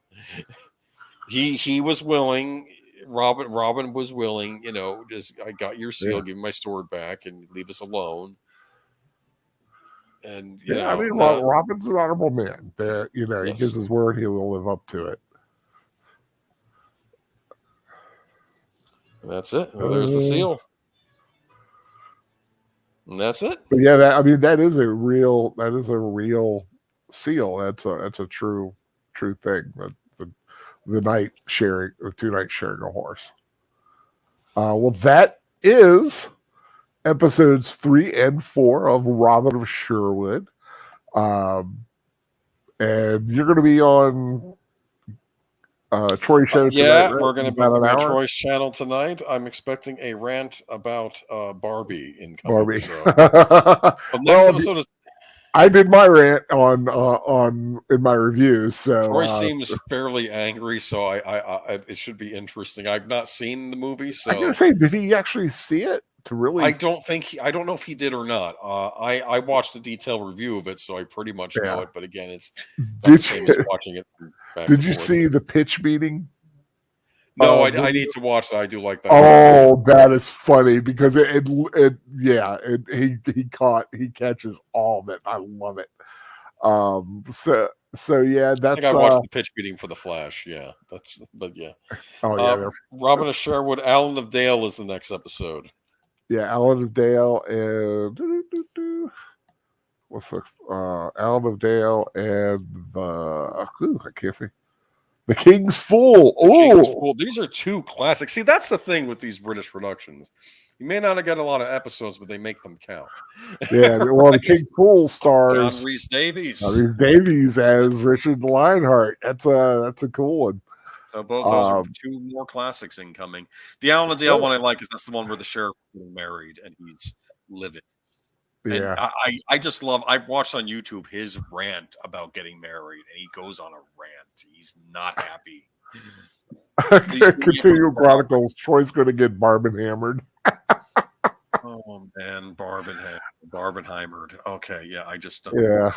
He was willing. Robin was willing. Just I got your seal. Give me my sword back and leave us alone. And Robin's an honorable man. He gives his word; he will live up to it. And that's it. Well, there's the seal, and that's it. But yeah, that is a real seal. That's a true thing. The knight sharing, the 2 knights sharing a horse. Well, that is episodes 3 and 4 of Robin of Sherwood. And you're going to be on Troy's show tonight, right? We're going to be on Troy's channel tonight. I'm expecting a rant about Barbie incoming. Barbie. So. Next episode is... I did my rant on in my review. So Troy seems fairly angry, so I it should be interesting. I've not seen the movie, so I was going to say, did he actually see it? I don't know if he did or not. I watched a detailed review of it, so I pretty much know it. But again, it's not the same as watching it. Did you see the pitch meeting? No, I need to watch that. I do like that. Oh, that is funny because he catches all of it. I love it. So yeah, that's. I think I watched the pitch meeting for the Flash. Yeah, but yeah. Oh yeah. Robin of Sherwood, Alan of Dale is the next episode. Yeah, Alan of Dale and what's next? Alan of Dale and I can't see. The King's Fool. Oh, these are 2 classics. See, that's the thing with these British productions. You may not have got a lot of episodes, but they make them count. Yeah, well, the King's Fool stars John Rhys Davies. As Richard Lionheart. That's a cool one. So both those are 2 more classics incoming. The Alan of Dale one I like is that's the one where the sheriff is getting married and he's livid. Yeah, and I just love. I've watched on YouTube his rant about getting married, and he goes on a rant. He's not happy. Continue Chronicles. Troy's going to get Barbenhammered. Oh man, Barbenheimered. Okay, yeah, I just yeah.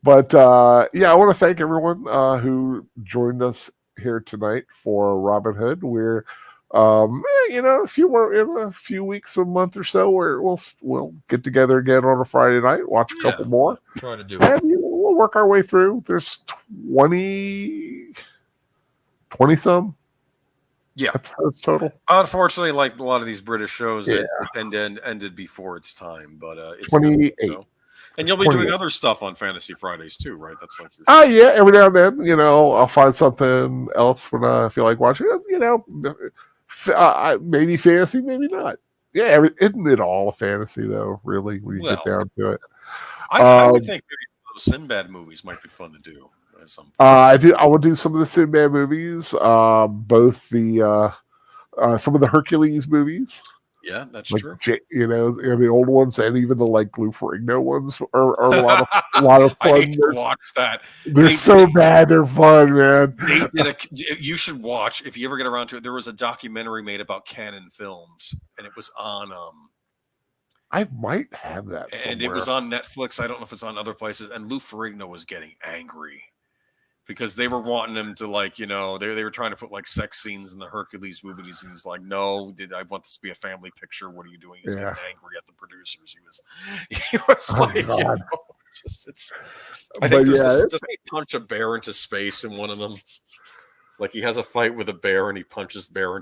But I want to thank everyone who joined us here tonight for Robin Hood. We're A few more in a few weeks, a month or so, where we'll get together again on a Friday night, watch a couple more, Try to do it. and we'll work our way through. There's 20 some episodes total. Unfortunately, like a lot of these British shows, Yeah. it ended before its time. But it's 28. good, and you'll be 28. doing other stuff on Fantasy Fridays too, right? That's like your Yeah, every now and then, I'll find something else when I feel like watching it. Maybe fantasy, maybe not. Yeah, isn't it all a fantasy though? Really, when you get down to it. I would think maybe those Sinbad movies might be fun to do at some point. I will do some of the Sinbad movies, both the some of the Hercules movies. Yeah, that's true. The old ones and even the like Lou Ferrigno ones are a lot of fun. I need to watch that. They're so bad, they're fun, man. You should watch if you ever get around to it. There was a documentary made about Canon Films, and it was on. I might have that somewhere. And it was on Netflix. I don't know if it's on other places. And Lou Ferrigno was getting angry because they were wanting him to they were trying to put like sex scenes in the Hercules movies, and he's like, "No, I want this to be a family picture. What are you doing?" He's getting angry at the producers. He was like, I think doesn't he punch a bear into space in one of them? Like he has a fight with a bear and he punches the bear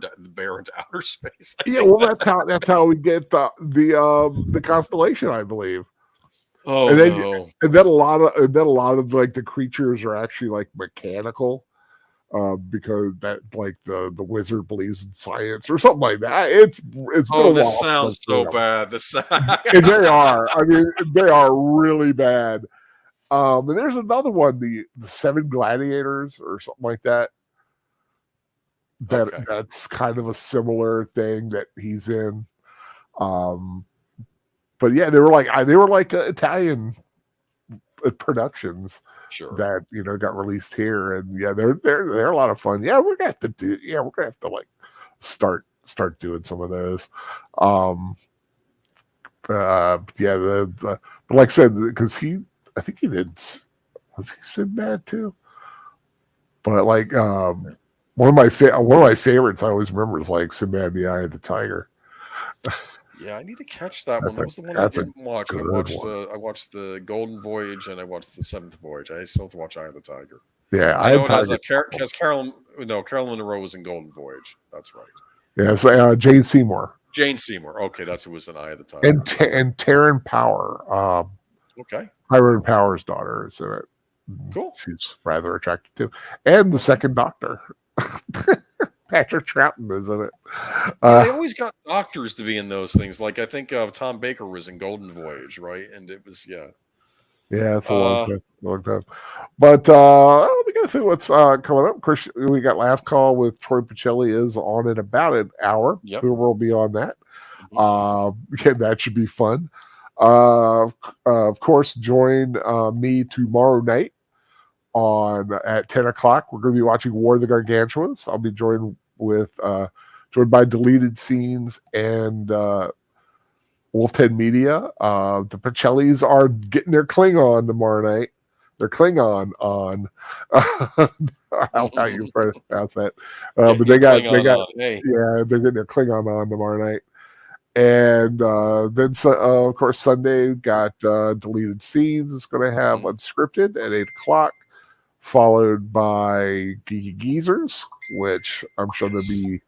into outer space. That's how we get the constellation, I believe. Oh, and then, no. And then a lot of like the creatures are actually like mechanical, because that like the wizard believes in science or something like that. It's this sounds so bad. And they are. I mean, they are really bad. And there's another one, the Seven Gladiators or something like that. That's kind of a similar thing that he's in. But yeah, they were like Italian productions that got released here, and yeah, they're a lot of fun. Yeah, we're gonna have to like start doing some of those. But like I said, because I think he did. Was he Sinbad too? But like one of my favorites I always remember is like Sinbad the Eye of the Tiger. Yeah, I need to catch that one. That was the one I didn't watch. I watched the Golden Voyage and I watched the Seventh Voyage. I still have to watch Eye of the Tiger. Yeah, I know it has Carolyn Monroe was in Golden Voyage. That's right. Yeah, so Jane Seymour. Jane Seymour. Okay, that's who was in Eye of the Tiger. And Taryn Power. Tyrone Power's daughter is in it. Cool. She's rather attractive too. And the second Doctor. Patrick Troughton is in it. They always got doctors to be in those things. Like I think Tom Baker was in Golden Voyage, right? And it was Yeah, it's a long time. But let me go through what's coming up. Chris, we got Last Call with Troy Pacelli is on in about an hour. Yep. We will be on that. That should be fun. Of course, join me tomorrow night at 10 o'clock. We're going to be watching War of the Gargantuas. I'll be joined by Deleted Scenes and Wolf 10 Media. The Pacellis are getting their Klingon tomorrow night. They're Klingon on. How you pronounce that? But they're getting their Klingon on tomorrow night. And then, of course, Sunday got Deleted Scenes. It's going to have Unscripted at 8 o'clock, followed by Geeky Geezers, which I'm sure there'll be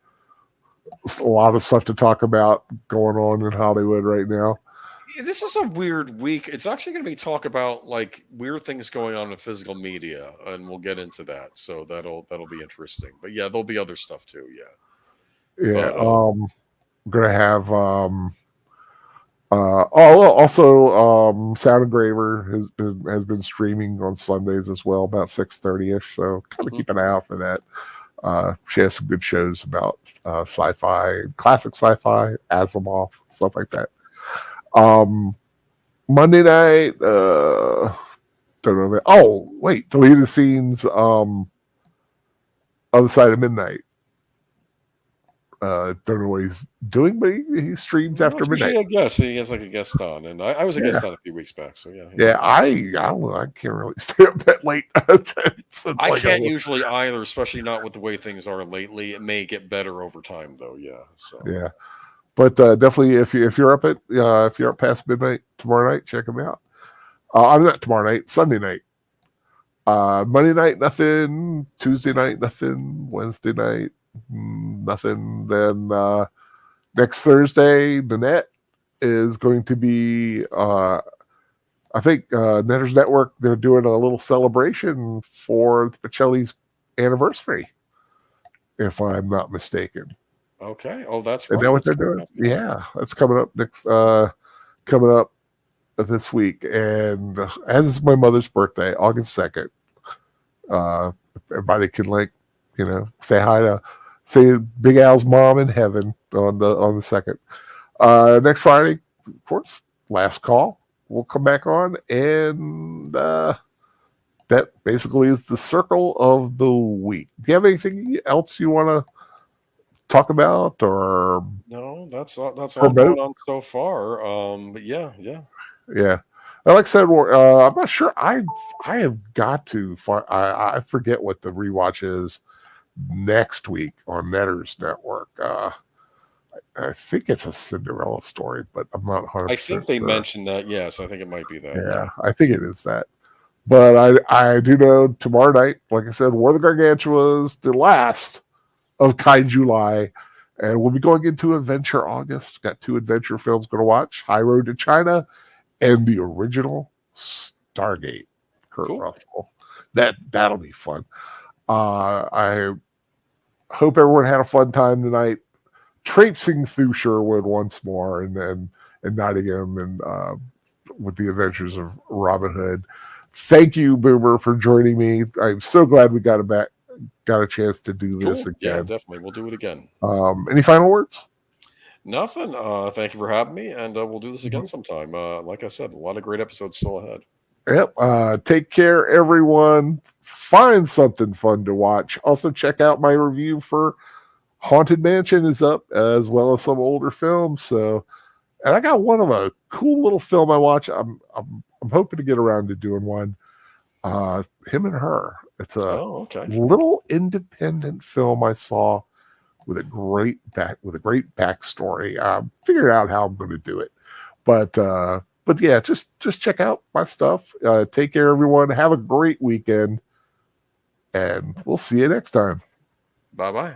a lot of stuff to talk about going on in Hollywood right now. This is a weird week. It's actually going to be talk about like weird things going on in physical media, and we'll get into that. So that'll be interesting. But yeah, there'll be other stuff too. Yeah. We're gonna have also Sound Engraver has been streaming on Sundays as well, about 6:30ish. So kind of keep an eye out for that. She has some good shows about sci-fi, classic sci-fi, Asimov, stuff like that. Monday night, don't know. Oh, wait, Deleted Scenes, Other Side of Midnight. Don't know what he's doing, but he streams Well, after it's usually midnight. a guest. He has like a guest on, and I was a guest on a few weeks back. So yeah. Yeah, I don't know, I can't really stay up that late. It's I like can't usually either, especially not with the way things are lately. It may get better over time, though. Yeah. So yeah, but definitely if you're up at if you're up past midnight tomorrow night, check them out. I'm not tomorrow night, Sunday night. Monday night, nothing. Tuesday night, nothing. Wednesday night, nothing. Then next Thursday, Nanette is going to be. I think Netters Network, they're doing a little celebration for the Pacelli's anniversary, if I'm not mistaken. okay. Oh, that's Is right. that what That's they're coming doing? up. Yeah, that's coming up next. Coming up this week, and as it's my mother's birthday, August 2nd. Everybody can say Big Al's mom in heaven on the 2nd. Next Friday, of course, last call. We'll come back on, and that basically is the circle of the week. Do you have anything else you want to talk about, or No, that's all promote? going on so far. But yeah. Yeah. Like I said, I'm not sure. I have got to find. I forget what the rewatch is next week on Netters Network. I think it's a Cinderella story, but I'm not 100%. I think they sure. mentioned that. Yes, I think it might be that. Yeah, I think it is that. But I do know tomorrow night, like I said, War of the Gargantuas, the last of Kaiju July, and we'll be going into Adventure August. Got 2 adventure films going to watch: High Road to China and the original Stargate. Kurt Cool. Russell. That'll be fun. I hope everyone had a fun time tonight, traipsing through Sherwood once more, and Nottingham, and with the adventures of Robin Hood. Thank you, Boomer, for joining me. I'm so glad we got a chance to do this again. Yeah, definitely. We'll do it again. Any final words? Nothing. Thank you for having me, and we'll do this again sometime. Like I said, a lot of great episodes still ahead. Yep. Take care, everyone. Find something fun to watch. Also, check out my review for Haunted Mansion is up, as well as some older films. So, and I got one of a cool little film I watch. I'm hoping to get around to doing one. Him and Her. It's a little independent film I saw with a great backstory. Figuring out how I'm going to do it, but yeah, just check out my stuff. Take care, everyone. Have a great weekend, and we'll see you next time. Bye-bye.